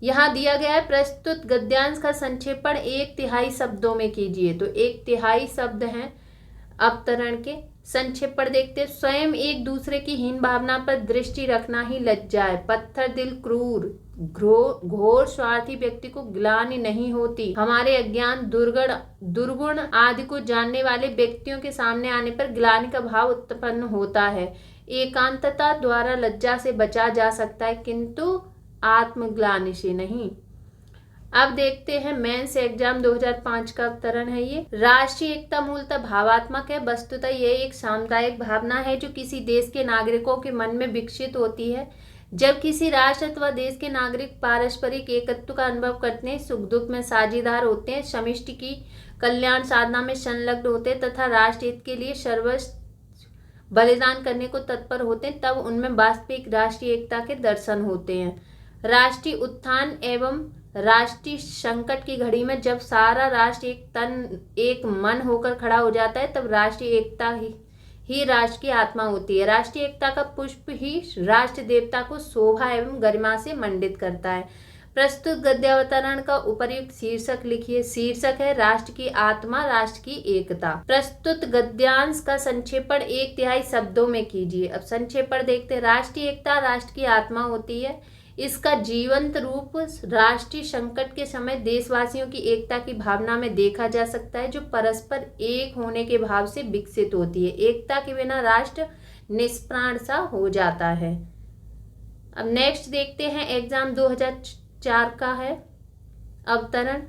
यहाँ दिया गया है। प्रस्तुत गद्यांश का संक्षेपण 1/3 शब्दों में कीजिए। तो 1/3 शब्द हैं अवतरण के। संक्षेपण देखते। स्वयं एक दूसरे की हीन भावना पर दृष्टि रखना ही लज्जा है। पत्थर दिल, क्रूर, घोर स्वार्थी व्यक्ति को ग्लानि नहीं होती। हमारे अज्ञान, दुर्गुण आदि को जानने वाले व्यक्तियों के सामने आने पर ग्लानि का भाव उत्पन्न होता है। एकांतता द्वारा लज्जा से बचा जा सकता है, किंतु आत्मग्लानि से नहीं। अब देखते हैं मेंस एग्जाम 2005 का अवतरण है ये। राष्ट्रीय एकता मूलतः भावात्मक है। वस्तुतः यह एक सामुदायिक भावना है जो किसी देश के नागरिकों के मन में विकसित होती है। जब किसी राष्ट्र अथवा देश के नागरिक पारस्परिक एकत्व का अनुभव करते हैं, सुख दुख में साझेदार होते हैं, समष्टि की कल्याण साधना में संलग्न होते हैं तथा राष्ट्र हित के लिए सर्वस्व बलिदान करने को तत्पर होते हैं, तब उनमें वास्तविक राष्ट्रीय एकता के दर्शन होते हैं। राष्ट्रीय उत्थान एवं राष्ट्रीय संकट की घड़ी में जब सारा राष्ट्र एक मन होकर खड़ा हो जाता है, तब राष्ट्रीय एकता ही राष्ट्र की आत्मा होती है। राष्ट्रीय एकता का पुष्प ही राष्ट्र देवता को शोभा एवं गरिमा से मंडित करता है। प्रस्तुत गद्यावतरण का उपर्युक्त शीर्षक लिखिए। शीर्षक है राष्ट्र की आत्मा, राष्ट्र की एकता। प्रस्तुत गद्यांश का संक्षेपण 1/3 शब्दों में कीजिए। अब संक्षेपण देखते हैं। राष्ट्रीय एकता राष्ट्र की आत्मा होती है। इसका जीवंत रूप राष्ट्रीय संकट के समय देशवासियों की एकता की भावना में देखा जा सकता है, जो परस्पर एक होने के भाव से विकसित होती है। एकता के बिना राष्ट्र निष्प्राण सा हो जाता है। अब नेक्स्ट देखते हैं। एग्जाम 2004 का है अवतरण।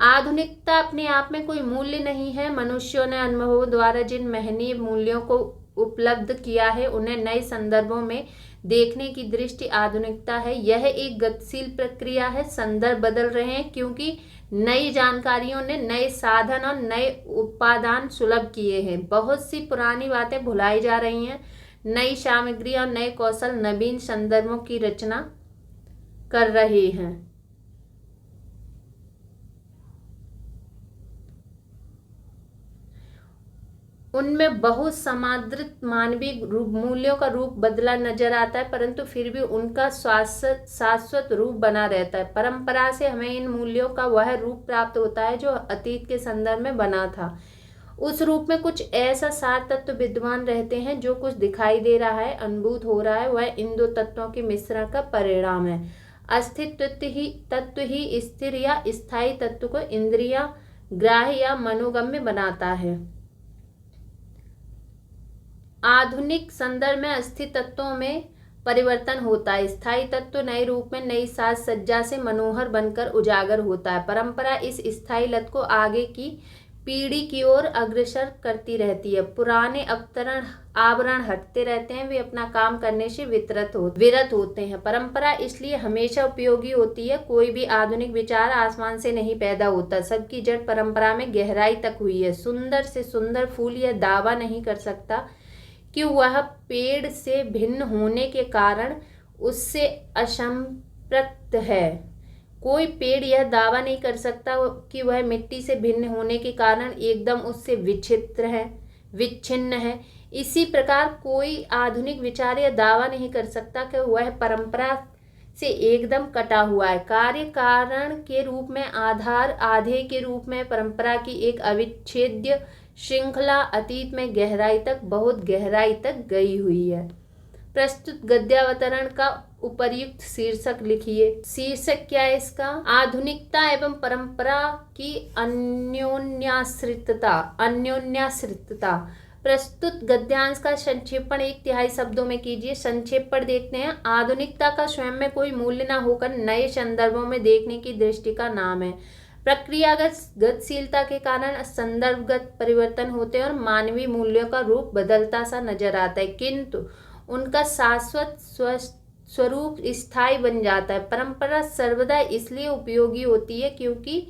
आधुनिकता अपने आप में कोई मूल्य नहीं है। मनुष्यों ने अनुभवों द्वारा जिन महनीय मूल्यों को उपलब्ध किया है, उन्हें नए संदर्भों में देखने की दृष्टि आधुनिकता है। यह एक गतिशील प्रक्रिया है। संदर्भ बदल रहे हैं क्योंकि नई जानकारियों ने नए साधन और नए उपादान सुलभ किए हैं। बहुत सी पुरानी बातें भुलाई जा रही हैं। नई सामग्री और नए कौशल नवीन संदर्भों की रचना कर रहे हैं। उनमें बहुत समादृत मानवीय मूल्यों का रूप बदला नजर आता है, परंतु फिर भी उनका शाश्वत रूप बना रहता है। परंपरा से हमें इन मूल्यों का वह रूप प्राप्त होता है जो अतीत के संदर्भ में बना था। उस रूप में कुछ ऐसा सार तत्व विद्यमान रहते हैं। जो कुछ दिखाई दे रहा है, अनुभूत हो रहा है, वह इन दो तत्वों के मिश्रण का परिणाम है। अस्थित्व ही स्थिर या स्थायी तत्व को इंद्रिया ग्राह्य या मनोगम्य बनाता है। आधुनिक संदर्भ में अस्थिर तत्वों में परिवर्तन होता है। स्थायी तत्व नए रूप में नई साज सज्जा से मनोहर बनकर उजागर होता है। परंपरा इस स्थायी लत को आगे की पीढ़ी की ओर अग्रसर करती रहती है। पुराने आवरण हटते रहते हैं, वे अपना काम करने से विरत होते हैं। परंपरा इसलिए हमेशा उपयोगी होती है। कोई भी आधुनिक विचार आसमान से नहीं पैदा होता, सबकी जड़ परंपरा में गहराई तक हुई है। सुंदर से सुंदर फूल यह दावा नहीं कर सकता कि वह पेड़ से भिन्न होने के कारण उससे असंपृक्त है। कोई पेड़ यह दावा नहीं कर सकता कि वह मिट्टी से भिन्न होने के कारण एकदम उससे विच्छिन्न है। इसी प्रकार कोई आधुनिक विचार यह दावा नहीं कर सकता कि वह परंपरा से एकदम कटा हुआ है। कार्य कारण के रूप में, आधार आधेय के रूप में परंपरा की एक अविच्छेद्य श्रृंखला अतीत में बहुत गहराई तक गई हुई है। प्रस्तुत गद्यावतरण का उपर्युक्त शीर्षक लिखिए। शीर्षक क्या है इसका? आधुनिकता एवं परंपरा की अन्योन्याश्रितता। प्रस्तुत गद्यांश का संक्षेपण 1/3 शब्दों में कीजिए। संक्षेपण देखते हैं। आधुनिकता का स्वयं में कोई मूल्य न होकर नए संदर्भों में देखने की दृष्टि का नाम है। प्रक्रियागत गतिशीलता के कारण संदर्भगत परिवर्तन होते हैं और मानवीय मूल्यों का रूप बदलता सा नजर आता है, किंतु उनका शाश्वत स्वरूप स्थायी बन जाता है। परंपरा सर्वदा इसलिए उपयोगी होती है क्योंकि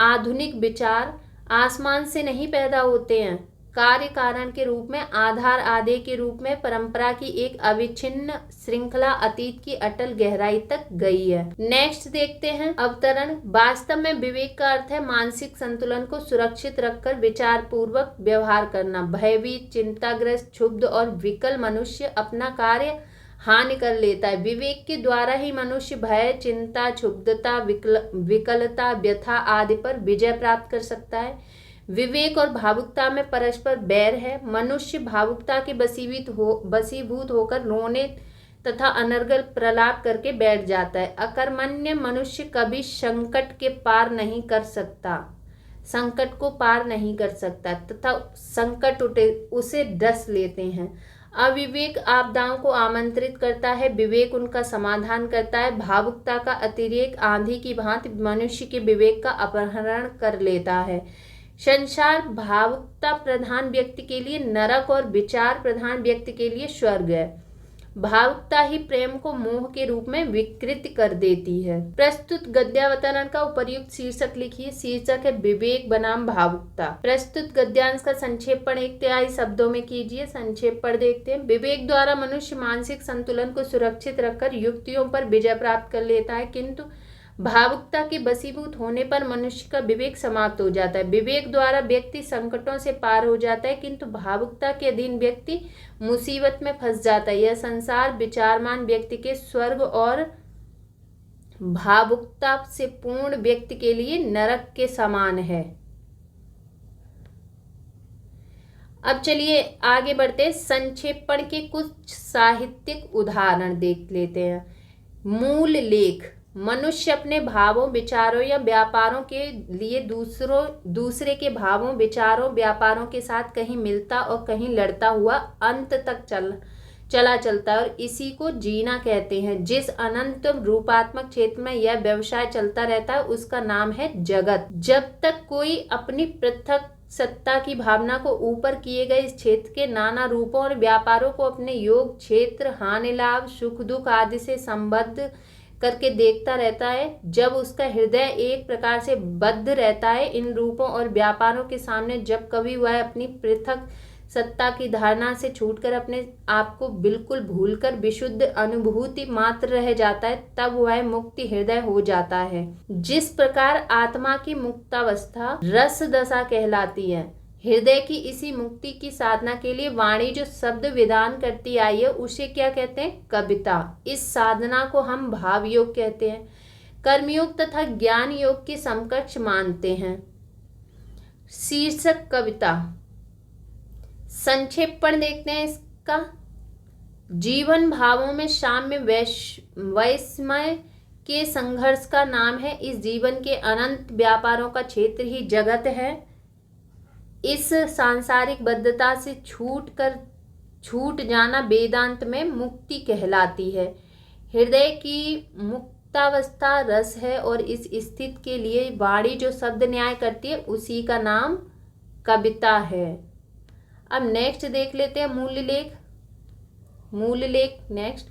आधुनिक विचार आसमान से नहीं पैदा होते हैं। कार्य कारण के रूप में, आधार आधेय के रूप में परंपरा की एक अविच्छिन्न श्रृंखला अतीत की अटल गहराई तक गई है। नेक्स्ट देखते हैं अवतरण। वास्तव में विवेक का अर्थ है मानसिक संतुलन को सुरक्षित रखकर विचार पूर्वक व्यवहार करना। भयभीत, चिंताग्रस्त, क्षुब्ध और विकल मनुष्य अपना कार्य हानि कर लेता है। विवेक के द्वारा ही मनुष्य भय, चिंता, क्षुब्धता, विकलता, व्यथा आदि पर विजय प्राप्त कर सकता है। विवेक और भावुकता में परस्पर बैर है। मनुष्य भावुकता के बसीभूत होकर रोने तथा अनर्गल प्रलाप करके बैठ जाता है। अकर्मण्य मनुष्य कभी संकट को पार नहीं कर सकता तथा संकट उसे डस लेते हैं। अविवेक आपदाओं को आमंत्रित करता है, विवेक उनका समाधान करता है। भावुकता का अतिरेक आंधी की भांति मनुष्य के विवेक का अपहरण कर लेता है। संसार भावुकता प्रधान व्यक्ति के लिए नरक और विचार प्रधान व्यक्ति के लिए स्वर्ग है। भावुकता ही प्रेम को मोह के रूप में विकृत कर देती है। प्रस्तुत गद्यावतरण का उपर्युक्त शीर्षक लिखिए। शीर्षक है विवेक बनाम भावुकता। प्रस्तुत गद्यांश का संक्षेपण 1/3 शब्दों में कीजिए। संक्षेपण देखते हैं। विवेक द्वारा मनुष्य मानसिक संतुलन को सुरक्षित रखकर युक्तियों पर विजय प्राप्त कर लेता है, किंतु भावुकता के बसीभूत होने पर मनुष्य का विवेक समाप्त हो जाता है। विवेक द्वारा व्यक्ति संकटों से पार हो जाता है, किंतु भावुकता के अधीन व्यक्ति मुसीबत में फंस जाता है। यह संसार विचारमान व्यक्ति के स्वर्ग और भावुकता से पूर्ण व्यक्ति के लिए नरक के समान है। अब चलिए आगे बढ़ते। संक्षेपण के कुछ साहित्यिक उदाहरण देख लेते हैं। मूल लेख। मनुष्य अपने भावों, विचारों या व्यापारों के लिए दूसरे के भावों, विचारों, व्यापारों के साथ कहीं मिलता और कहीं लड़ता हुआ अंत तक चलता है और इसी को जीना कहते हैं। जिस अनंत रूपात्मक क्षेत्र में यह व्यवसाय चलता रहता है उसका नाम है जगत। जब तक कोई अपनी पृथक सत्ता की भावना को ऊपर किए गए इस क्षेत्र के नाना रूपों और व्यापारों को अपने योग, क्षेत्र, हानि लाभ, सुख दुख आदि से संबद्ध करके देखता रहता है, जब उसका हृदय एक प्रकार से बद्ध रहता है इन रूपों और व्यापारों के सामने, जब कभी वह अपनी पृथक सत्ता की धारणा से छूटकर अपने आप को बिल्कुल भूलकर विशुद्ध अनुभूति मात्र रह जाता है, तब वह मुक्ति हृदय हो जाता है। जिस प्रकार आत्मा की मुक्तावस्था रस दशा कहलाती है, हृदय की इसी मुक्ति की साधना के लिए वाणी जो शब्द विधान करती आई है उसे क्या कहते हैं? कविता। इस साधना को हम भाव योग कहते हैं, कर्मयोग तथा ज्ञान योग के समकक्ष मानते हैं। शीर्षक कविता। संक्षेपण देखते हैं इसका। जीवन भावों में साम्य वैषम्य के संघर्ष का नाम है। इस जीवन के अनंत व्यापारों का क्षेत्र ही जगत है। इस सांसारिक बद्धता से छूट जाना वेदांत में मुक्ति कहलाती है। हृदय की मुक्तावस्था रस है और इस स्थिति के लिए वाणी जो शब्द न्याय करती है उसी का नाम कविता है। अब नेक्स्ट देख लेते हैं मूल लेख नेक्स्ट।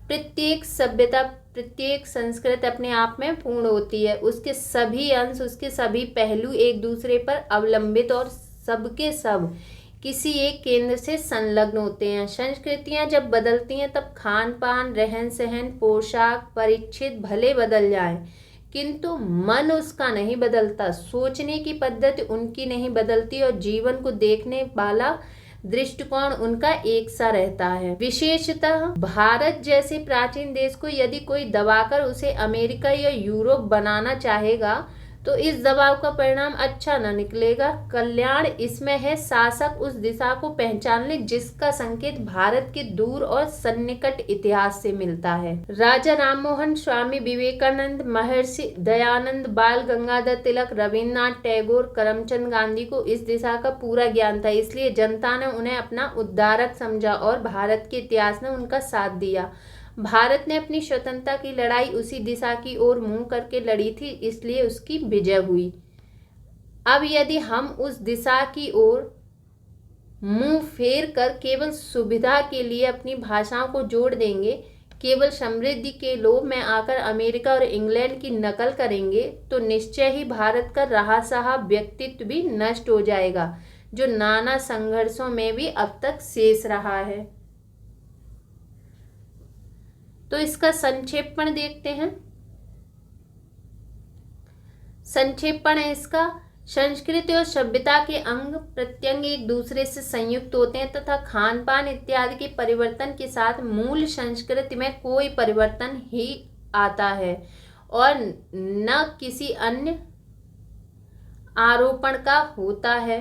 प्रत्येक सभ्यता, प्रत्येक संस्कृति अपने आप में पूर्ण होती है। उसके सभी अंश, उसके सभी पहलू एक दूसरे पर अवलंबित और सबके सब किसी एक केंद्र से संलग्न होते हैं। संस्कृतियां जब बदलती हैं तब खान पान, रहन सहन, पोशाक, परिच्छेद भले बदल जाए किंतु मन उसका नहीं बदलता, सोचने की पद्धति उनकी नहीं बदलती और जीवन को देखने वाला दृष्टिकोण उनका एक सा रहता है। विशेषतः भारत जैसे प्राचीन देश को यदि कोई दबाकर उसे अमेरिका या यूरोप बनाना चाहेगा तो इस दबाव का परिणाम अच्छा न निकलेगा। कल्याण इसमें है शासक उस दिशा को पहचान ले जिसका संकेत भारत के दूर और सन्निकट इतिहास से मिलता है। राजा राममोहन, स्वामी विवेकानंद, महर्षि दयानंद, बाल गंगाधर तिलक, रविन्द्रनाथ टैगोर, करमचंद गांधी को इस दिशा का पूरा ज्ञान था, इसलिए जनता ने उन्हें अपना उद्धारक समझा और भारत के इतिहास ने उनका साथ दिया। भारत ने अपनी स्वतंत्रता की लड़ाई उसी दिशा की ओर मुंह करके लड़ी थी, इसलिए उसकी विजय हुई। अब यदि हम उस दिशा की ओर मुंह फेर कर केवल सुविधा के लिए अपनी भाषाओं को जोड़ देंगे, केवल समृद्धि के लोभ में आकर अमेरिका और इंग्लैंड की नकल करेंगे तो निश्चय ही भारत का रहा सहा व्यक्तित्व भी नष्ट हो जाएगा, जो नाना संघर्षों में भी अब तक शेष रहा है। तो इसका संक्षेपण देखते हैं। संक्षेपण है इसका। संस्कृति और सभ्यता के अंग प्रत्यंग एक दूसरे से संयुक्त होते हैं तथा खान पान इत्यादि के परिवर्तन के साथ मूल संस्कृति में कोई परिवर्तन ही आता है और न किसी अन्य आरोपण का होता है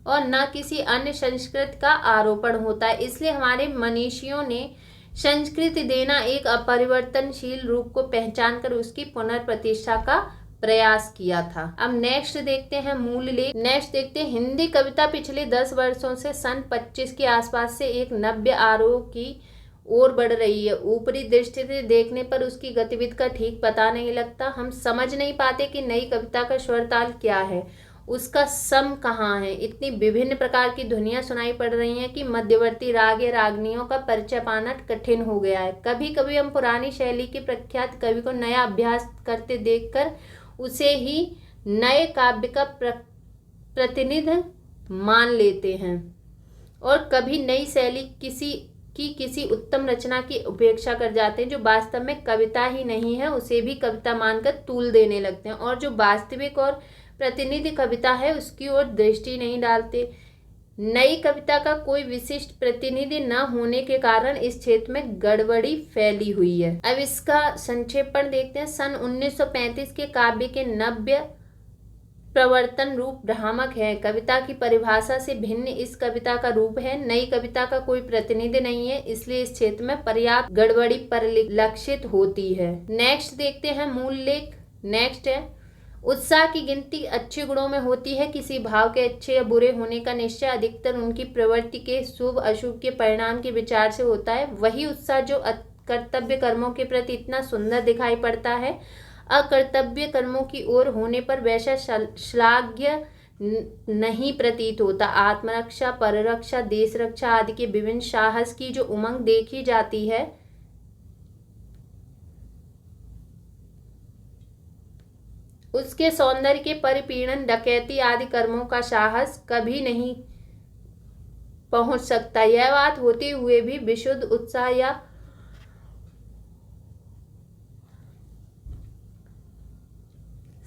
और न किसी अन्य संस्कृति का आरोपण होता है। इसलिए हमारे मनीषियों ने संस्कृति देना एक अपरिवर्तनशील रूप को पहचान कर उसकी पुनर्प्रतिष्ठा का प्रयास किया था। अब नेक्स्ट देखते हैं मूल लेख। नेक्स्ट देखते हैं हिंदी कविता पिछले 10 वर्षों से सन 25 के आसपास से एक नव्य आरोह की ओर बढ़ रही है। ऊपरी दृष्टि से देखने पर उसकी गतिविधि का ठीक पता नहीं लगता। हम समझ नहीं पाते कि नई कविता का स्वर ताल क्या है, उसका सम कहाँ है। इतनी विभिन्न प्रकार की ध्वनियाँ सुनाई पड़ रही हैं कि मध्यवर्ती राग या रागनियों का परिचय पाना कठिन हो गया है। कभी कभी हम पुरानी शैली के प्रख्यात कवि को नया अभ्यास करते देखकर उसे ही नए काव्य का प्रतिनिधि मान लेते हैं और कभी नई शैली किसी उत्तम रचना की उपेक्षा कर जाते हैं। जो वास्तव में कविता ही नहीं है उसे भी कविता मानकर तूल देने लगते हैं और जो वास्तविक और प्रतिनिधि कविता है उसकी ओर दृष्टि नहीं डालते। नई कविता का कोई विशिष्ट प्रतिनिधि न होने के कारण इस क्षेत्र में गड़बड़ी फैली हुई है। अब इसका संक्षेपण देखते हैं। सन 1935 के काव्य के नव्य प्रवर्तन रूप भ्रामक है, कविता की परिभाषा से भिन्न इस कविता का रूप है। नई कविता का कोई प्रतिनिधि नहीं है, इसलिए इस क्षेत्र में पर्याप्त गड़बड़ी परिलक्षित होती है। नेक्स्ट देखते हैं मूल लेख। नेक्स्ट है उत्साह की गिनती अच्छे गुणों में होती है। किसी भाव के अच्छे या बुरे होने का निश्चय अधिकतर उनकी प्रवृत्ति के शुभ अशुभ के परिणाम के विचार से होता है। वही उत्साह जो कर्तव्य कर्मों के प्रति इतना सुंदर दिखाई पड़ता है, अकर्तव्य कर्मों की ओर होने पर वैसा श्लाघ्य नहीं प्रतीत होता। आत्मरक्षा, पररक्षा, देश रक्षा आदि के विभिन्न साहस की जो उमंग देखी जाती है उसके सौंदर्य के परिपीड़न, डकैती आदि कर्मों का साहस कभी नहीं पहुंच सकता। यह बात होते हुए भी विशुद्ध उत्साह या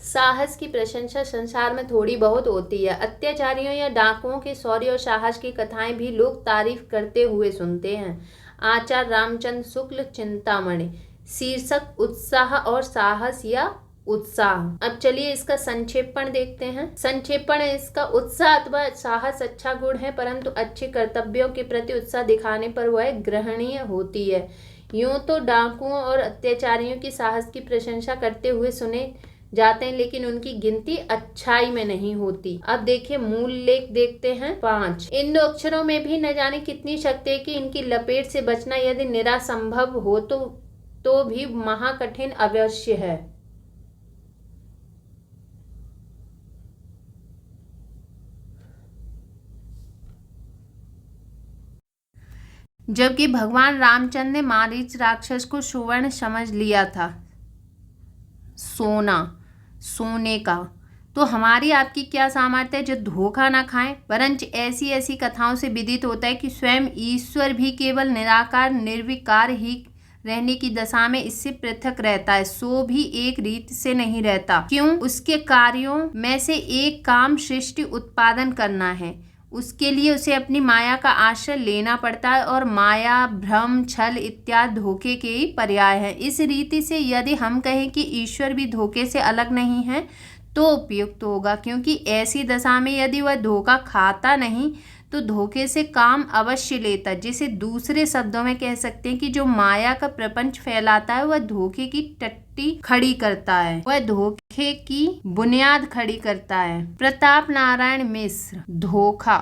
साहस की प्रशंसा संसार में थोड़ी बहुत होती है। अत्याचारियों या डाकुओं के शौर्य और साहस की कथाएं भी लोग तारीफ करते हुए सुनते हैं। आचार्य रामचंद्र शुक्ल चिंतामणि। शीर्षक उत्साह और साहस या उत्साह। अब चलिए इसका संक्षेपण देखते हैं। संक्षेपण इसका उत्साह अथवा साहस अच्छा गुण है, परंतु अच्छे कर्तव्यों के प्रति उत्साह दिखाने पर वह ग्रहणीय होती है। यूं तो डाकुओं और अत्याचारियों की साहस की प्रशंसा करते हुए सुने जाते हैं, लेकिन उनकी गिनती अच्छाई में नहीं होती। अब देखिए मूल लेख देखते हैं 5। इन 2 अक्षरों में भी न जाने कितनी शक्ति है कि इनकी लपेट से बचना यदि निरासंभव हो तो भी महाकठिन अवश्य है। जबकि भगवान रामचंद्र ने मारीच राक्षस को सुवर्ण समझ लिया था, सोने का, तो हमारी आपकी क्या सामर्थ्य है जो धोखा ना खाएं। वरंच ऐसी ऐसी कथाओं से विदित होता है कि स्वयं ईश्वर भी केवल निराकार निर्विकार ही रहने की दशा में इससे पृथक रहता है, सो भी एक रीत से नहीं रहता। क्यों? उसके कार्यों में से एक काम सृष्टि उत्पादन करना है। उसके लिए उसे अपनी माया का आश्रय लेना पड़ता है, और माया, भ्रम, छल इत्यादि धोखे के ही पर्याय है। इस रीति से यदि हम कहें कि ईश्वर भी धोखे से अलग नहीं है तो उपयुक्त होगा, क्योंकि ऐसी दशा में यदि वह धोखा खाता नहीं तो धोखे से काम अवश्य लेता। जिसे दूसरे शब्दों में कह सकते हैं कि जो माया का प्रपंच फैलाता है वह धोखे की टट्टी खड़ी करता है, वह धोखे की बुनियाद खड़ी करता है। प्रताप नारायण मिश्र। धोखा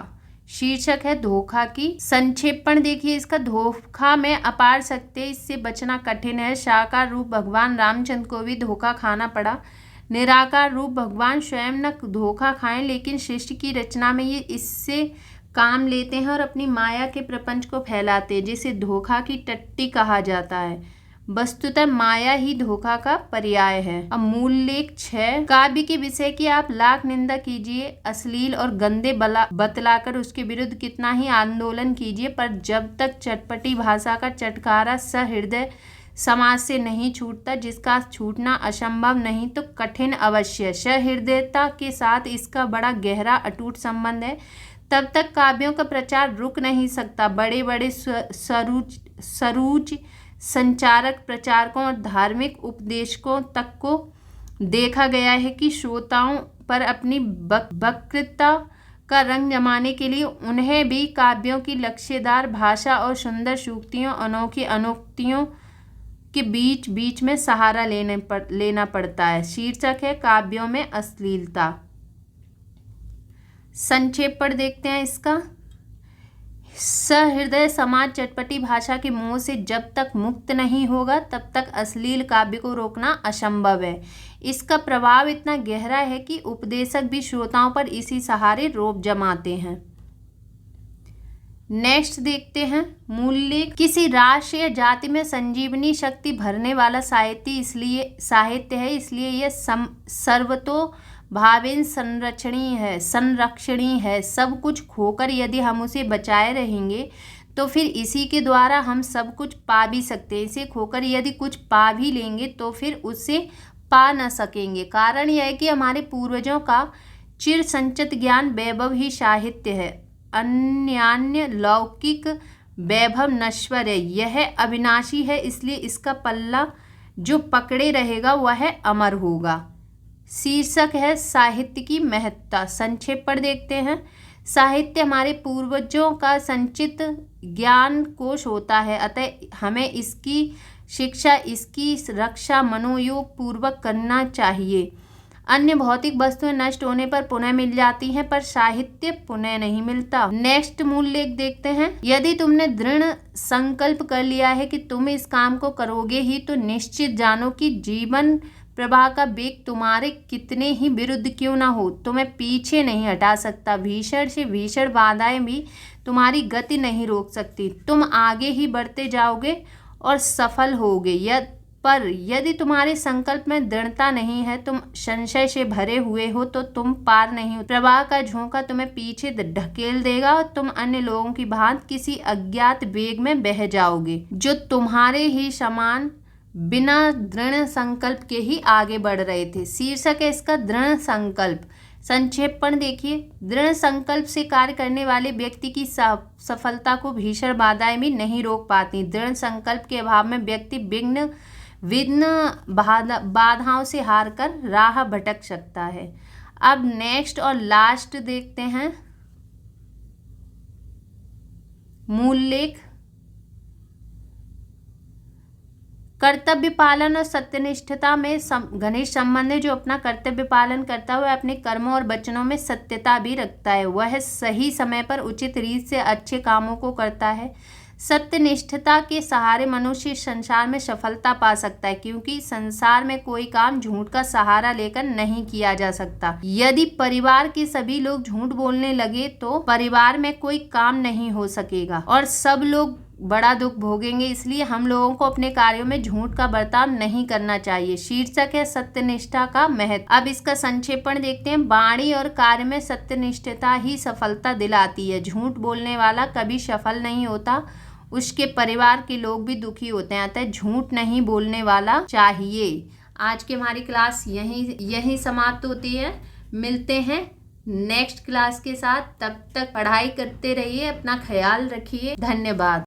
शीर्षक है धोखा की। संक्षेपण देखिए इसका। धोखा में अपार शक्ति है, इससे बचना कठिन है। साकार रूप भगवान रामचंद्र को भी धोखा खाना पड़ा। निराकार रूप भगवान स्वयं न धोखा खाएं, लेकिन सृष्टि की रचना में ये इससे काम लेते हैं और अपनी माया के प्रपंच को फैलाते हैं, जिसे धोखा की टट्टी कहा जाता है। वस्तुतः माया ही धोखा का पर्याय है। अब मूल लेख 6। काव्य के विषय की आप लाख निंदा कीजिए, अश्लील और गंदे बतलाकर उसके विरुद्ध कितना ही आंदोलन कीजिए, पर जब तक चटपटी भाषा का चटकारा सहृदय समाज से नहीं छूटता, जिसका छूटना असंभव नहीं तो कठिन अवश्य। सहृदयता के साथ इसका बड़ा गहरा अटूट संबंध है। तब तक काव्यों का प्रचार रुक नहीं सकता। बड़े बड़े सरूच संचारक, प्रचारकों और धार्मिक उपदेशकों तक को देखा गया है कि श्रोताओं पर अपनी वक्तृता का रंग जमाने के लिए उन्हें भी काव्यों की लक्ष्यदार भाषा और सुंदर सूक्तियों, अनोखी अनोक्तियों के बीच बीच में सहारा लेना पड़ता है। शीर्षक है काव्यों में अश्लीलता। संक्षेपण देखते हैं इसका। सहृदय समाज चटपटी भाषा के मोह से जब तक मुक्त नहीं होगा तब तक अश्लील काव्य को रोकना असंभव है। इसका प्रभाव इतना गहरा है कि उपदेशक भी श्रोताओं पर इसी सहारे रोब जमाते हैं। नेक्स्ट देखते हैं मूल लेख। किसी राष्ट्र या जाति में संजीवनी शक्ति भरने वाला साहित्य है, इसलिए यह सर्वतो भावेन संरक्षणीय है। सब कुछ खोकर यदि हम उसे बचाए रहेंगे तो फिर इसी के द्वारा हम सब कुछ पा भी सकते हैं। इसे खोकर यदि कुछ पा भी लेंगे तो फिर उसे पा न सकेंगे। कारण यह है कि हमारे पूर्वजों का चिर संचित ज्ञान वैभव ही साहित्य है। अन्यान्य लौकिक वैभव नश्वर है, यह अविनाशी है, इसलिए इसका पल्ला जो पकड़े रहेगा वह अमर होगा। शीर्षक है साहित्य की महत्ता। संक्षेपण देखते हैं। साहित्य हमारे पूर्वजों का संचित ज्ञान कोश होता है, अतः हमें इसकी शिक्षा, इसकी रक्षा मनोयोग पूर्वक करना चाहिए। अन्य भौतिक वस्तुएं नष्ट होने पर पुनः मिल जाती हैं, पर साहित्य पुनः नहीं मिलता। नेक्स्ट मूल लेख देखते हैं। यदि तुमने दृढ़ संकल्प कर लिया है कि तुम इस काम को करोगे ही, तो निश्चित जानो कि जीवन प्रवाह का वेग तुम्हारे कितने ही विरुद्ध क्यों ना हो, तुम्हें पीछे नहीं हटा सकता। भीषण से भीषण बाधाएं भी तुम्हारी गति नहीं रोक सकती। तुम आगे ही बढ़ते जाओगे और सफल होगे। पर यदि तुम्हारे संकल्प में दृढ़ता नहीं है, तुम संशय से भरे हुए हो, तो तुम पार नहीं हो। प्रवाह का झोंका तुम्हें पीछे ढकेल देगा और तुम अन्य लोगों की भांति किसी अज्ञात वेग में बह जाओगे, जो तुम्हारे ही समान बिना दृढ़ संकल्प के ही आगे बढ़ रहे थे। शीर्षक है इसका दृढ़ संकल्प। संक्षेपण देखिए, दृढ़ संकल्प से कार्य करने वाले व्यक्ति की सफलता को भीषण बाधाएं भी नहीं रोक पाती। दृढ़ संकल्प के अभाव में व्यक्ति विघ्न बाधाओं से हार कर राह भटक सकता है। अब नेक्स्ट और लास्ट देखते हैं, मूल लेख। कर्तव्य पालन और सत्यनिष्ठता में घनिष्ठ संबंध है। जो अपना कर्तव्य पालन करता है वह अपने कर्मों और वचनों में सत्यता भी रखता है। वह सही समय पर उचित रीत से अच्छे कामों को करता है। सत्यनिष्ठता के सहारे मनुष्य इस संसार में सफलता पा सकता है, क्योंकि संसार में कोई काम झूठ का सहारा लेकर नहीं किया जा सकता। यदि परिवार के सभी लोग झूठ बोलने लगे तो परिवार में कोई काम नहीं हो सकेगा और सब लोग बड़ा दुख भोगेंगे। इसलिए हम लोगों को अपने कार्यों में झूठ का बर्ताव नहीं करना चाहिए। शीर्षक है सत्यनिष्ठा का महत्व। अब इसका संक्षेपण देखते हैं। वाणी और कार्य में सत्यनिष्ठता ही सफलता दिलाती है। झूठ बोलने वाला कभी सफल नहीं होता, उसके परिवार के लोग भी दुखी होते हैं। अतः झूठ नहीं बोलने वाला चाहिए। आज की हमारी क्लास यही समाप्त होती है। मिलते हैं नेक्स्ट क्लास के साथ। तब तक पढ़ाई करते रहिए, अपना ख्याल रखिए। धन्यवाद।